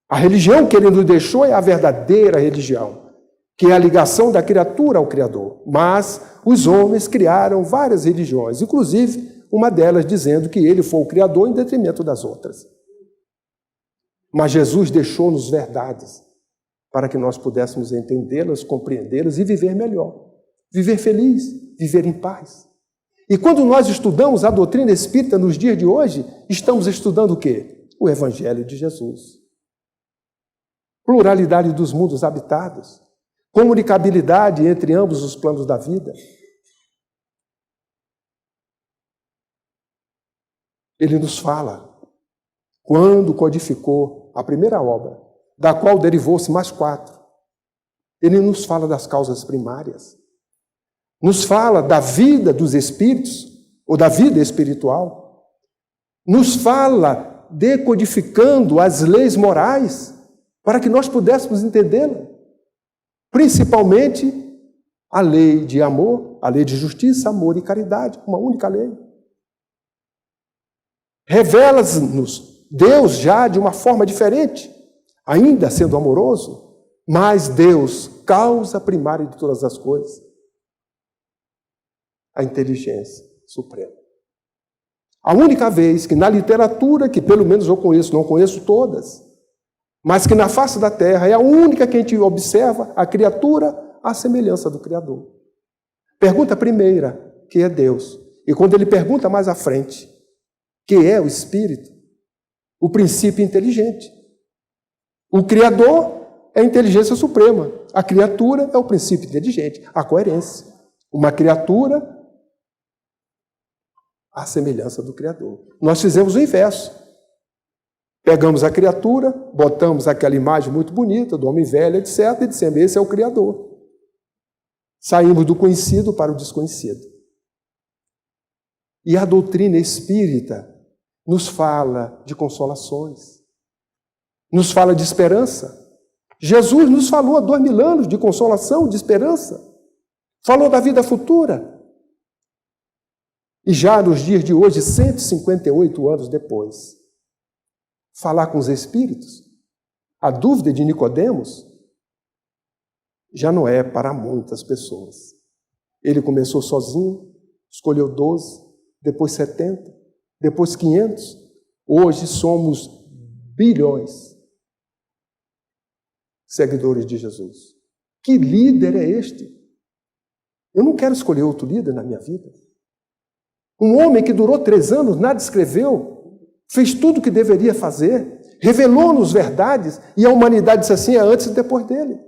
A religião que ele nos deixou é a verdadeira religião, que é a ligação da criatura ao Criador. Mas os homens criaram várias religiões, inclusive uma delas dizendo que ele foi o Criador em detrimento das outras. Mas Jesus deixou-nos verdades para que nós pudéssemos entendê-las, compreendê-las e viver melhor, viver feliz, viver em paz. E quando nós estudamos a doutrina espírita nos dias de hoje, estamos estudando o quê? O Evangelho de Jesus. Pluralidade dos mundos habitados, comunicabilidade entre ambos os planos da vida. Ele nos fala, quando codificou a primeira obra, da qual derivou-se mais 4, ele nos fala das causas primárias, nos fala da vida dos espíritos, ou da vida espiritual, nos fala decodificando as leis morais, para que nós pudéssemos entendê-la, principalmente a lei de amor, a lei de justiça, amor e caridade, uma única lei. Revela-nos Deus já de uma forma diferente, ainda sendo amoroso, Mas Deus, causa primária de todas as coisas, a inteligência suprema. A única vez que na literatura, que pelo menos eu conheço, não conheço todas, mas que na face da terra é a única que a gente observa a criatura à semelhança do Criador. Pergunta primeira, que é Deus. E quando ele pergunta mais à frente, que é o Espírito, o princípio inteligente. O Criador é a inteligência suprema. A criatura é o princípio inteligente, a coerência. Uma criatura à semelhança do Criador. Nós fizemos o inverso. Pegamos a criatura, botamos aquela imagem muito bonita do homem velho, etc., e dissemos, esse é o Criador. Saímos do conhecido para o desconhecido. E a doutrina espírita nos fala de consolações, nos fala de esperança. Jesus nos falou há 2000 anos de consolação, de esperança. Falou da vida futura. E já nos dias de hoje, 158 anos depois, falar com os espíritos, a dúvida de Nicodemos já não é para muitas pessoas. Ele começou sozinho, escolheu 12, depois 70, depois 500. Hoje somos bilhões seguidores de Jesus. Que líder é este? Eu não quero escolher outro líder na minha vida. Um homem que durou 3 anos, nada escreveu, fez tudo o que deveria fazer, revelou-nos verdades, e a humanidade disse assim, é antes e depois dele.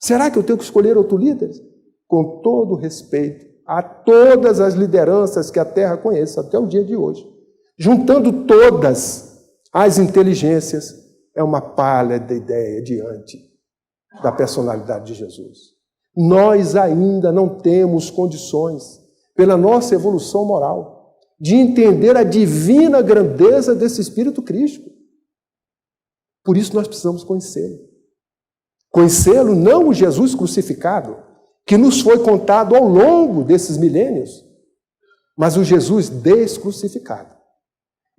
Será que eu tenho que escolher outro líder? Com todo respeito a todas as lideranças que a Terra conhece até o dia de hoje, juntando todas as inteligências, é uma pálida ideia diante da personalidade de Jesus. Nós ainda não temos condições, pela nossa evolução moral, de entender a divina grandeza desse Espírito Crístico. Por isso nós precisamos conhecê-lo. Conhecê-lo não o Jesus crucificado, que nos foi contado ao longo desses milênios, mas o Jesus descrucificado.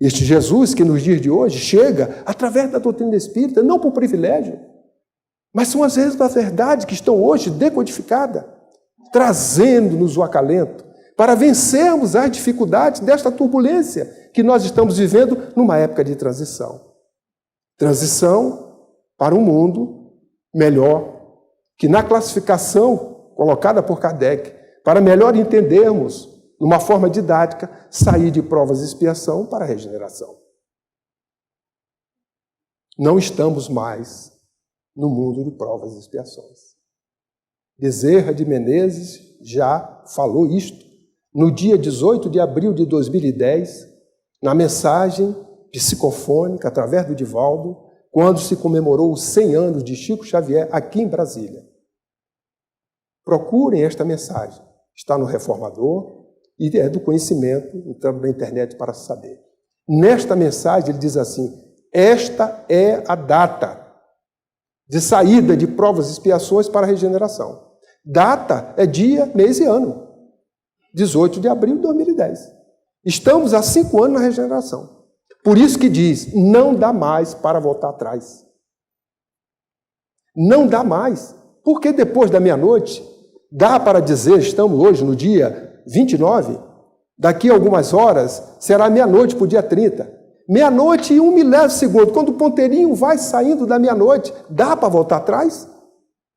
Este Jesus que nos dias de hoje chega através da doutrina espírita, não por privilégio, mas são as vezes da verdade que estão hoje decodificadas, trazendo-nos o acalento para vencermos as dificuldades desta turbulência que nós estamos vivendo numa época de transição. Transição para um mundo melhor, que na classificação colocada por Kardec, para melhor entendermos, numa forma didática, sair de provas de expiação para a regeneração. Não estamos mais no mundo de provas e expiações. Bezerra de Menezes já falou isto no dia 18 de abril de 2010, na mensagem psicofônica, através do Divaldo, quando se comemorou os 100 anos de Chico Xavier aqui em Brasília. Procurem esta mensagem. Está no Reformador e é do conhecimento, entrando na internet para saber. Nesta mensagem ele diz assim, esta é a data de saída de provas e expiações para a regeneração. Data é dia, mês e ano. 18 de abril de 2010. Estamos há 5 anos na regeneração. Por isso que diz, não dá mais para voltar atrás. Não dá mais. Porque depois da meia-noite, dá para dizer, estamos hoje no dia 29, daqui a algumas horas, será meia-noite para o dia 30. Meia-noite e 1 milésimos, quando o ponteirinho vai saindo da meia-noite, dá para voltar atrás?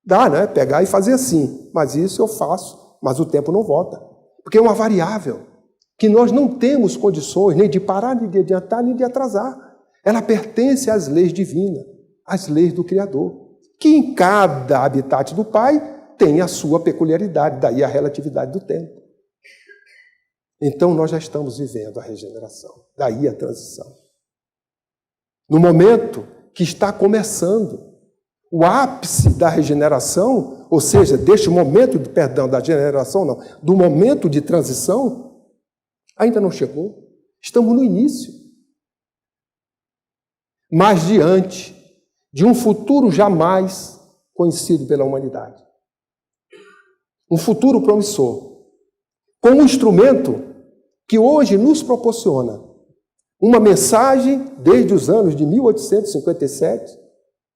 Dá, né? Pegar e fazer assim. Mas isso eu faço, mas o tempo não volta. Porque é uma variável que nós não temos condições nem de parar, nem de adiantar, nem de atrasar. Ela pertence às leis divinas, às leis do Criador, que em cada habitat do Pai tem a sua peculiaridade, daí a relatividade do tempo. Então nós já estamos vivendo a regeneração, daí a transição. No momento que está começando o ápice da regeneração, ou seja, deste momento de perdão, da regeneração não, do momento de transição, ainda não chegou. Estamos no início. Mas diante de um futuro jamais conhecido pela humanidade. Um futuro promissor. Com um instrumento que hoje nos proporciona uma mensagem desde os anos de 1857,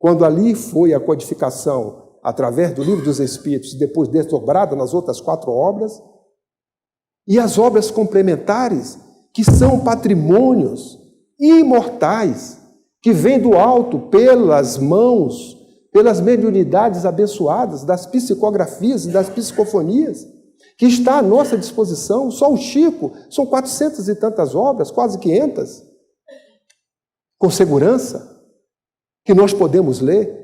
quando ali foi a codificação através do Livro dos Espíritos, depois desdobrada nas outras 4 obras, e as obras complementares, que são patrimônios imortais, que vêm do alto pelas mãos, pelas mediunidades abençoadas, das psicografias e das psicofonias, que está à nossa disposição. Só o Chico, são 400 e tantas obras, quase 500, com segurança, que nós podemos ler.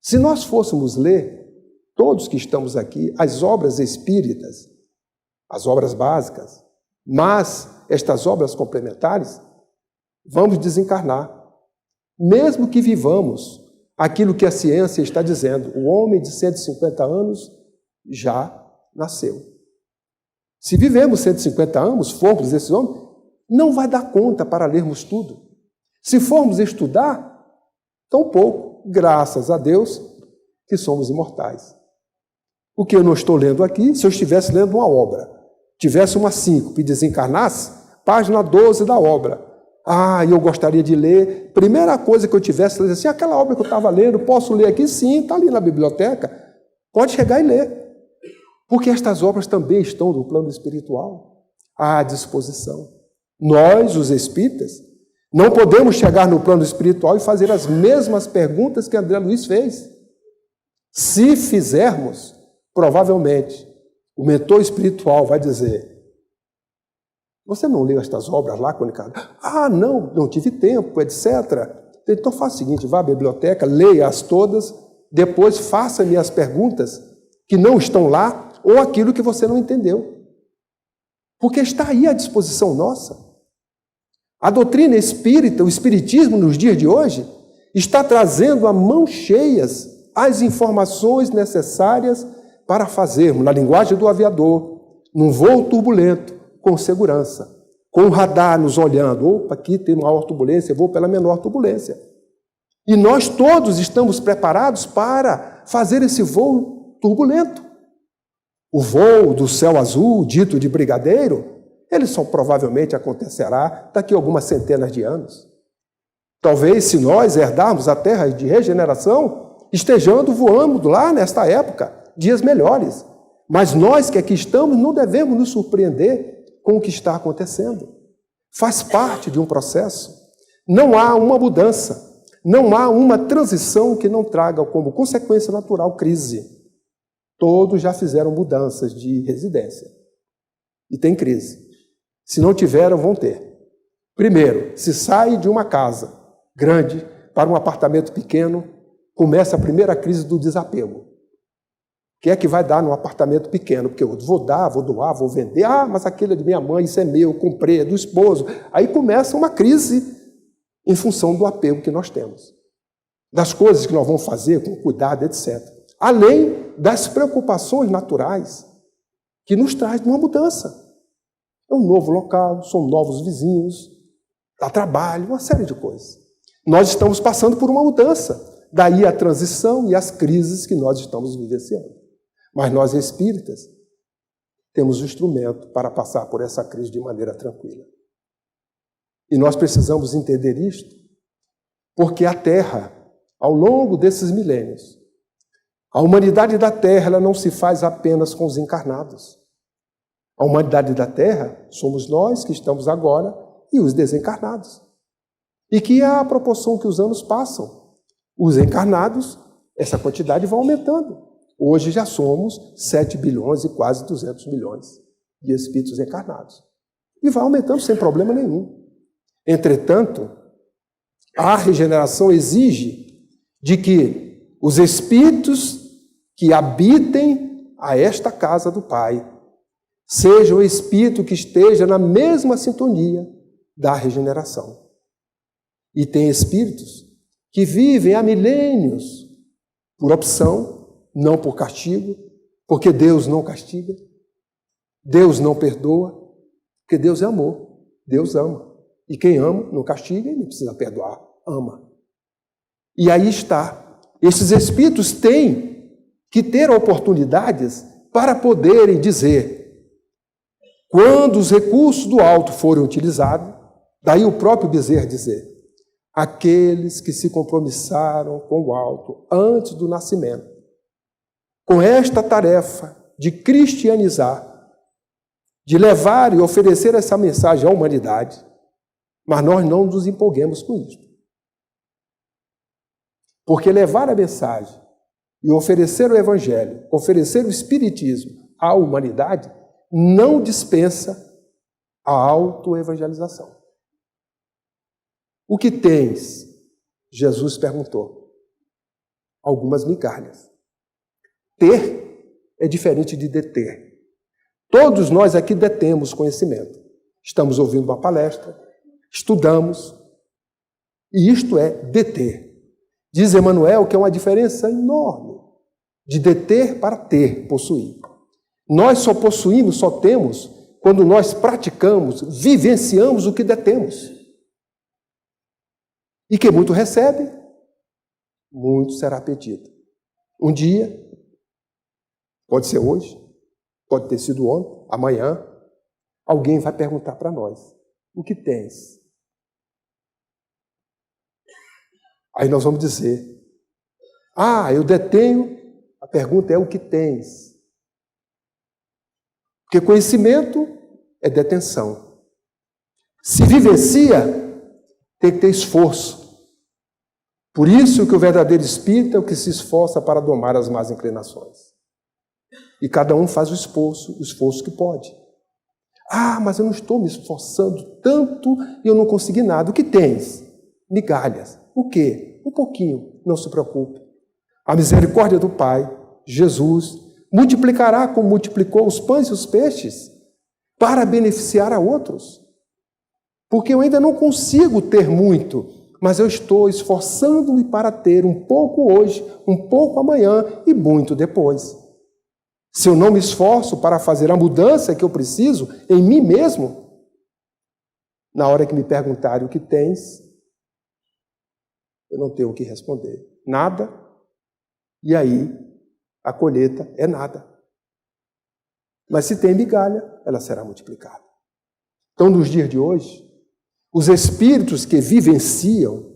Se nós fôssemos ler, todos que estamos aqui, as obras espíritas, as obras básicas, mas estas obras complementares, vamos desencarnar. Mesmo que vivamos aquilo que a ciência está dizendo, o homem de 150 anos já nasceu. Se vivemos 150 anos, formos esses homens, não vai dar conta para lermos tudo. Se formos estudar, tão pouco, graças a Deus, que somos imortais. O que eu não estou lendo aqui, se eu estivesse lendo uma obra, tivesse uma síncope e desencarnasse, página 12 da obra. Eu gostaria de ler. Primeira coisa que eu tivesse, assim, aquela obra que eu estava lendo, posso ler aqui? Sim, está ali na biblioteca. Pode chegar e ler. Porque estas obras também estão no plano espiritual, à disposição. Nós, os espíritas, não podemos chegar no plano espiritual e fazer as mesmas perguntas que André Luiz fez. Se fizermos, provavelmente, o mentor espiritual vai dizer: você não leu estas obras lá, Conicado? Não tive tempo, etc. Então faça o seguinte, vá à biblioteca, leia-as todas, depois faça-me as perguntas que não estão lá, ou aquilo que você não entendeu. Porque está aí à disposição nossa. A doutrina espírita, o espiritismo nos dias de hoje, está trazendo a mãos cheias as informações necessárias para fazermos, na linguagem do aviador, num voo turbulento, com segurança, com o radar nos olhando. Opa, aqui tem maior turbulência, eu vou pela menor turbulência. E nós todos estamos preparados para fazer esse voo turbulento. O voo do céu azul, dito de brigadeiro, ele só provavelmente acontecerá daqui a algumas centenas de anos. Talvez, se nós herdarmos a terra de regeneração, estejamos voando lá nesta época, dias melhores. Mas nós que aqui estamos não devemos nos surpreender com o que está acontecendo. Faz parte de um processo. Não há uma mudança, não há uma transição que não traga como consequência natural crise. Todos já fizeram mudanças de residência. E tem crise. Se não tiveram, vão ter. Primeiro, se sai de uma casa grande para um apartamento pequeno, começa a primeira crise do desapego. O que é que vai dar num apartamento pequeno? Porque eu vou dar, vou doar, vou vender. Mas aquele é de minha mãe, isso é meu, comprei, é do esposo. Aí começa uma crise em função do apego que nós temos. Das coisas que nós vamos fazer com cuidado, etc. Além das preocupações naturais que nos traz uma mudança. É um novo local, são novos vizinhos, dá trabalho, uma série de coisas. Nós estamos passando por uma mudança. Daí a transição e as crises que nós estamos vivenciando. Mas nós, espíritas, temos o instrumento para passar por essa crise de maneira tranquila. E nós precisamos entender isto, porque a Terra, ao longo desses milênios, a humanidade da Terra ela não se faz apenas com os encarnados. A humanidade da Terra somos nós que estamos agora e os desencarnados. E que à proporção que os anos passam, os encarnados, essa quantidade vai aumentando. Hoje já somos 7 bilhões e quase 200 milhões de espíritos encarnados. E vai aumentando sem problema nenhum. Entretanto, a regeneração exige de que os espíritos que habitem a esta casa do Pai sejam o espírito que esteja na mesma sintonia da regeneração. E tem espíritos que vivem há milênios por opção, não por castigo, porque Deus não castiga, Deus não perdoa, porque Deus é amor, Deus ama. E quem ama não castiga e não precisa perdoar, ama. E aí está, esses espíritos têm que ter oportunidades para poderem dizer, quando os recursos do alto forem utilizados, daí o próprio Bezerra dizer, aqueles que se compromissaram com o alto antes do nascimento, com esta tarefa de cristianizar, de levar e oferecer essa mensagem à humanidade, mas nós não nos empolguemos com isso. Porque levar a mensagem e oferecer o Evangelho, oferecer o Espiritismo à humanidade, não dispensa a autoevangelização. O que tens? Jesus perguntou. Algumas migalhas. Ter é diferente de deter. Todos nós aqui detemos conhecimento. Estamos ouvindo uma palestra, estudamos, e isto é deter. Diz Emmanuel que é uma diferença enorme de deter para ter, possuir. Nós só possuímos, só temos, quando nós praticamos, vivenciamos o que detemos. E que muito recebe, muito será pedido. Um dia, pode ser hoje, pode ter sido ontem, amanhã, alguém vai perguntar para nós, o que tens? Aí nós vamos dizer, eu detenho, a pergunta é o que tens? Porque conhecimento é detenção. Se vivencia, tem que ter esforço. Por isso que o verdadeiro espírita é o que se esforça para domar as más inclinações. E cada um faz o esforço que pode. Mas eu não estou me esforçando tanto e eu não consegui nada. O que tens? Migalhas. O quê? Um pouquinho. Não se preocupe. A misericórdia do Pai, Jesus, multiplicará como multiplicou os pães e os peixes para beneficiar a outros. Porque eu ainda não consigo ter muito, mas eu estou esforçando-me para ter um pouco hoje, um pouco amanhã e muito depois. Se eu não me esforço para fazer a mudança que eu preciso em mim mesmo, na hora que me perguntarem o que tens, eu não tenho o que responder. Nada. E aí, a colheita é nada. Mas se tem migalha, ela será multiplicada. Então, nos dias de hoje, os espíritos que vivenciam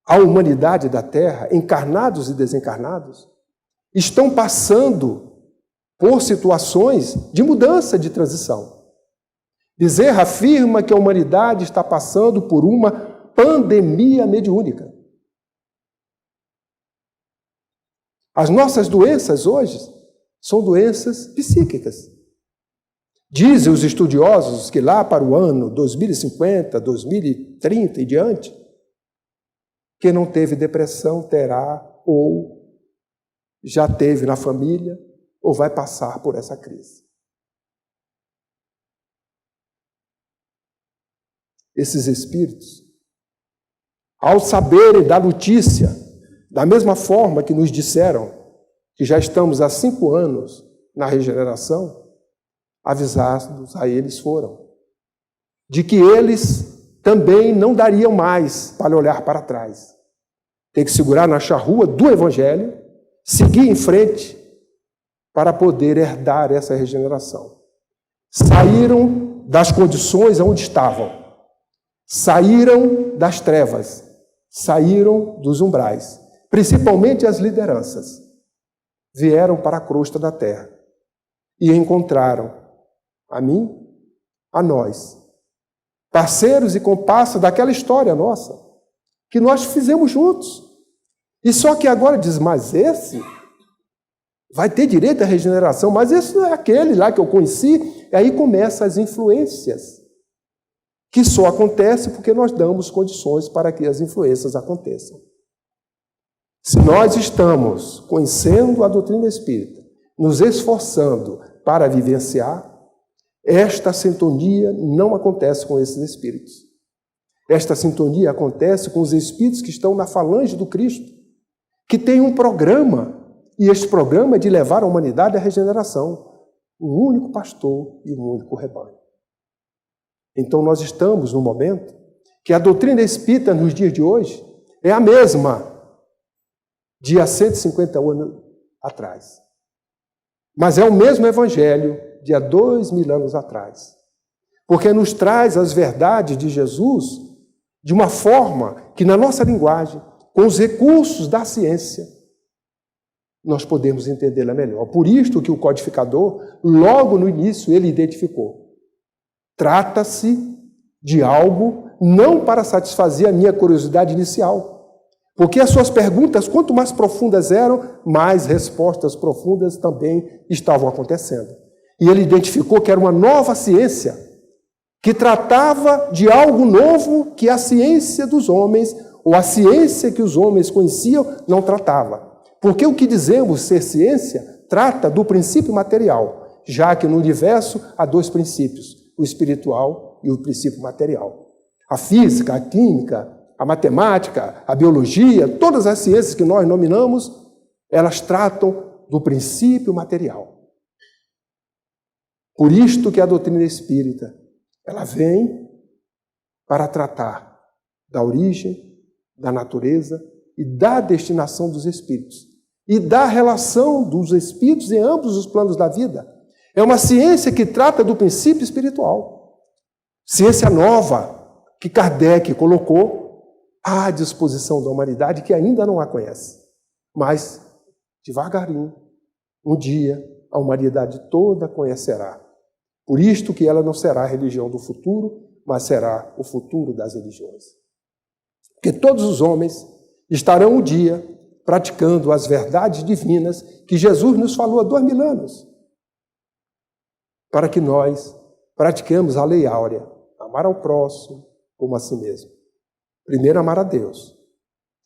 a humanidade da Terra, encarnados e desencarnados, estão passando por situações de mudança, de transição. Bezerra afirma que a humanidade está passando por uma pandemia mediúnica. As nossas doenças hoje são doenças psíquicas. Dizem os estudiosos que lá para o ano 2050, 2030 e diante, quem não teve depressão terá ou já teve na família ou vai passar por essa crise. Esses espíritos, ao saberem da notícia, da mesma forma que nos disseram que já estamos há 5 anos na regeneração, avisados a eles foram, de que eles também não dariam mais para olhar para trás. Tem que segurar na charrua do Evangelho, seguir em frente para poder herdar essa regeneração. Saíram das condições onde estavam, saíram das trevas, saíram dos umbrais, principalmente as lideranças, vieram para a crosta da terra e encontraram a mim, a nós, parceiros e comparsas daquela história nossa, que nós fizemos juntos. E só que agora diz, mas esse vai ter direito à regeneração, mas esse não é aquele lá que eu conheci. E aí começam as influências, que só acontece porque nós damos condições para que as influências aconteçam. Se nós estamos conhecendo a doutrina espírita, nos esforçando para vivenciar, esta sintonia não acontece com esses espíritos. Esta sintonia acontece com os espíritos que estão na falange do Cristo, que tem um programa, e este programa é de levar a humanidade à regeneração. Um único pastor e um único rebanho. Então nós estamos no momento que a doutrina espírita nos dias de hoje é a mesma de há 150 anos atrás. Mas é o mesmo evangelho de há 2000 anos atrás. Porque nos traz as verdades de Jesus de uma forma que, na nossa linguagem, com os recursos da ciência, nós podemos entendê-la melhor. Por isto que o codificador, logo no início, ele identificou. Trata-se de algo não para satisfazer a minha curiosidade inicial, porque as suas perguntas, quanto mais profundas eram, mais respostas profundas também estavam acontecendo. E ele identificou que era uma nova ciência, que tratava de algo novo que a ciência dos homens, ou a ciência que os homens conheciam, não tratava. Porque o que dizemos ser ciência trata do princípio material, já que no universo há dois princípios, o espiritual e o princípio material. A física, a química, a matemática, a biologia, todas as ciências que nós nominamos, elas tratam do princípio material. Por isto que a doutrina espírita, ela vem para tratar da origem, da natureza e da destinação dos espíritos. E da relação dos espíritos em ambos os planos da vida. É uma ciência que trata do princípio espiritual. Ciência nova que Kardec colocou à disposição da humanidade que ainda não a conhece. Mas, devagarinho, um dia, a humanidade toda conhecerá. Por isto que ela não será a religião do futuro, mas será o futuro das religiões. Porque todos os homens estarão um dia praticando as verdades divinas que Jesus nos falou há 2000 anos, para que nós pratiquemos a lei áurea, amar ao próximo como a si mesmo. Primeiro, amar a Deus.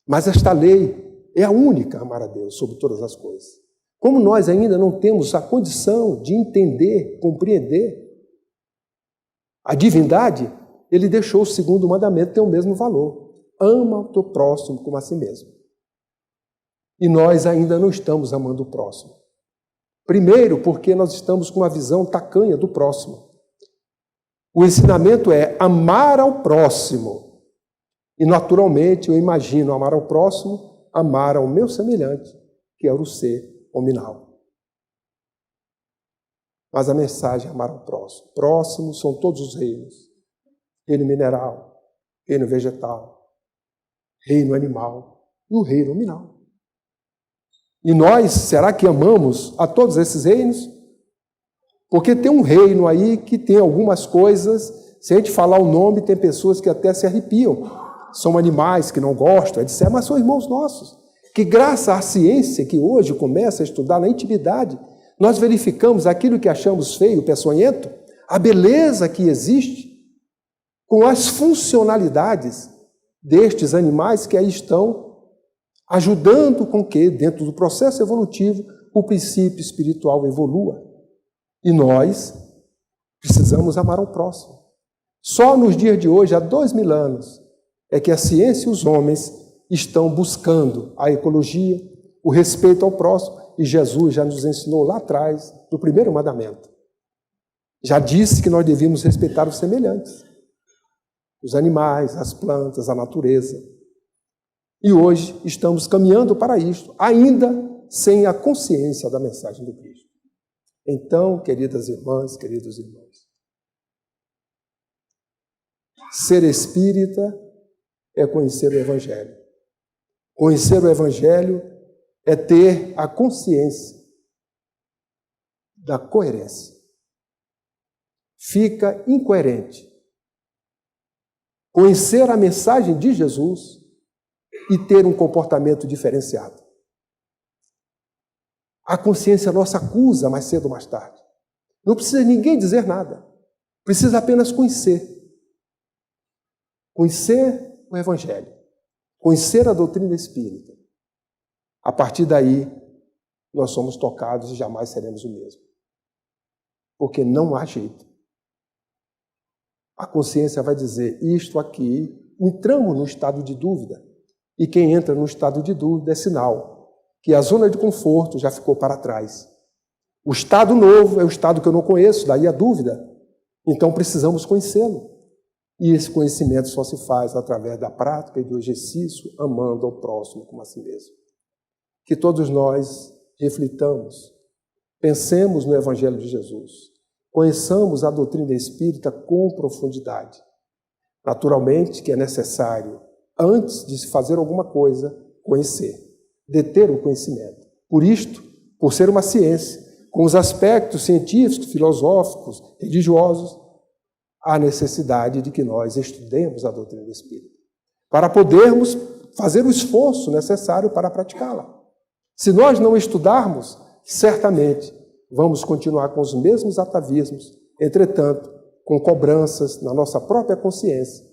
Mas esta lei é a única, amar a Deus sobre todas as coisas. Como nós ainda não temos a condição de entender, compreender a divindade, ele deixou o segundo mandamento ter o mesmo valor. Ama o teu próximo como a si mesmo. E nós ainda não estamos amando o próximo. Primeiro, porque nós estamos com uma visão tacanha do próximo. O ensinamento é amar ao próximo. E, naturalmente, eu imagino amar ao próximo, amar ao meu semelhante, que é o ser nominal. Mas a mensagem é amar ao próximo. Próximo são todos os reinos. Reino mineral, reino vegetal, reino animal e o reino nominal. E nós, será que amamos a todos esses reinos? Porque tem um reino aí que tem algumas coisas, se a gente falar o nome, tem pessoas que até se arrepiam. São animais que não gostam, etc., mas são irmãos nossos. Que graças à ciência que hoje começa a estudar na intimidade, nós verificamos aquilo que achamos feio, peçonhento, a beleza que existe com as funcionalidades destes animais que aí estão ajudando com que, dentro do processo evolutivo, o princípio espiritual evolua. E nós precisamos amar ao próximo. Só nos dias de hoje, há 2000 anos, é que a ciência e os homens estão buscando a ecologia, o respeito ao próximo, e Jesus já nos ensinou lá atrás, no primeiro mandamento. Já disse que nós devíamos respeitar os semelhantes, os animais, as plantas, a natureza. E hoje estamos caminhando para isto, ainda sem a consciência da mensagem do Cristo. Então, queridas irmãs, queridos irmãos, ser espírita é conhecer o Evangelho. Conhecer o Evangelho é ter a consciência da coerência. Fica incoerente conhecer a mensagem de Jesus e ter um comportamento diferenciado. A consciência nossa acusa mais cedo ou mais tarde. Não precisa ninguém dizer nada. Precisa apenas conhecer. Conhecer o Evangelho. Conhecer a doutrina espírita. A partir daí, nós somos tocados e jamais seremos o mesmo. Porque não há jeito. A consciência vai dizer, isto aqui, entramos no estado de dúvida. E quem entra no estado de dúvida é sinal que a zona de conforto já ficou para trás. O estado novo é o estado que eu não conheço, daí a dúvida. Então precisamos conhecê-lo. E esse conhecimento só se faz através da prática e do exercício, amando ao próximo como a si mesmo. Que todos nós reflitamos, pensemos no Evangelho de Jesus, conheçamos a doutrina espírita com profundidade, Naturalmente que é necessário, antes de se fazer alguma coisa, conhecer, deter o conhecimento. Por isto, por ser uma ciência, com os aspectos científicos, filosóficos, religiosos, há necessidade de que nós estudemos a doutrina espírita, para podermos fazer o esforço necessário para praticá-la. Se nós não estudarmos, certamente vamos continuar com os mesmos atavismos, entretanto, com cobranças na nossa própria consciência,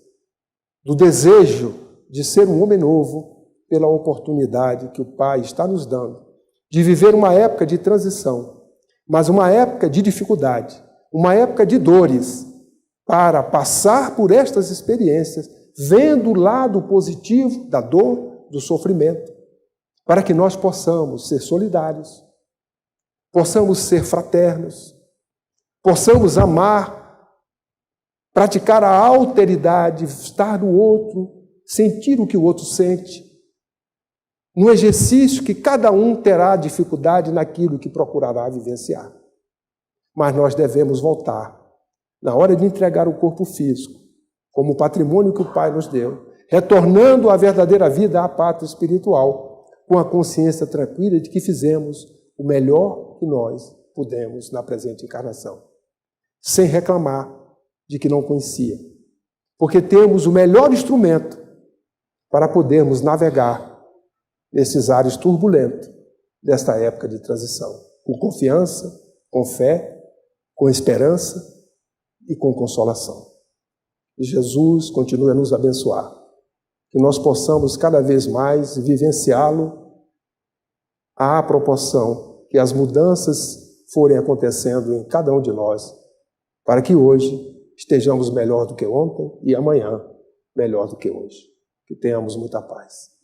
do desejo de ser um homem novo, pela oportunidade que o Pai está nos dando, de viver uma época de transição, mas uma época de dificuldade, uma época de dores, para passar por estas experiências, vendo o lado positivo da dor, do sofrimento, para que nós possamos ser solidários, possamos ser fraternos, possamos amar, praticar a alteridade, estar no outro, sentir o que o outro sente, num exercício que cada um terá dificuldade naquilo que procurará vivenciar. Mas nós devemos voltar, na hora de entregar o corpo físico, como patrimônio que o Pai nos deu, retornando à verdadeira vida, à pátria espiritual, com a consciência tranquila de que fizemos o melhor que nós pudemos na presente encarnação, sem reclamar de que não conhecia, porque temos o melhor instrumento para podermos navegar nesses ares turbulentos desta época de transição, com confiança, com fé, com esperança e com consolação. E Jesus continue a nos abençoar, que nós possamos cada vez mais vivenciá-lo à proporção que as mudanças forem acontecendo em cada um de nós, para que hoje estejamos melhor do que ontem e amanhã melhor do que hoje. Que tenhamos muita paz.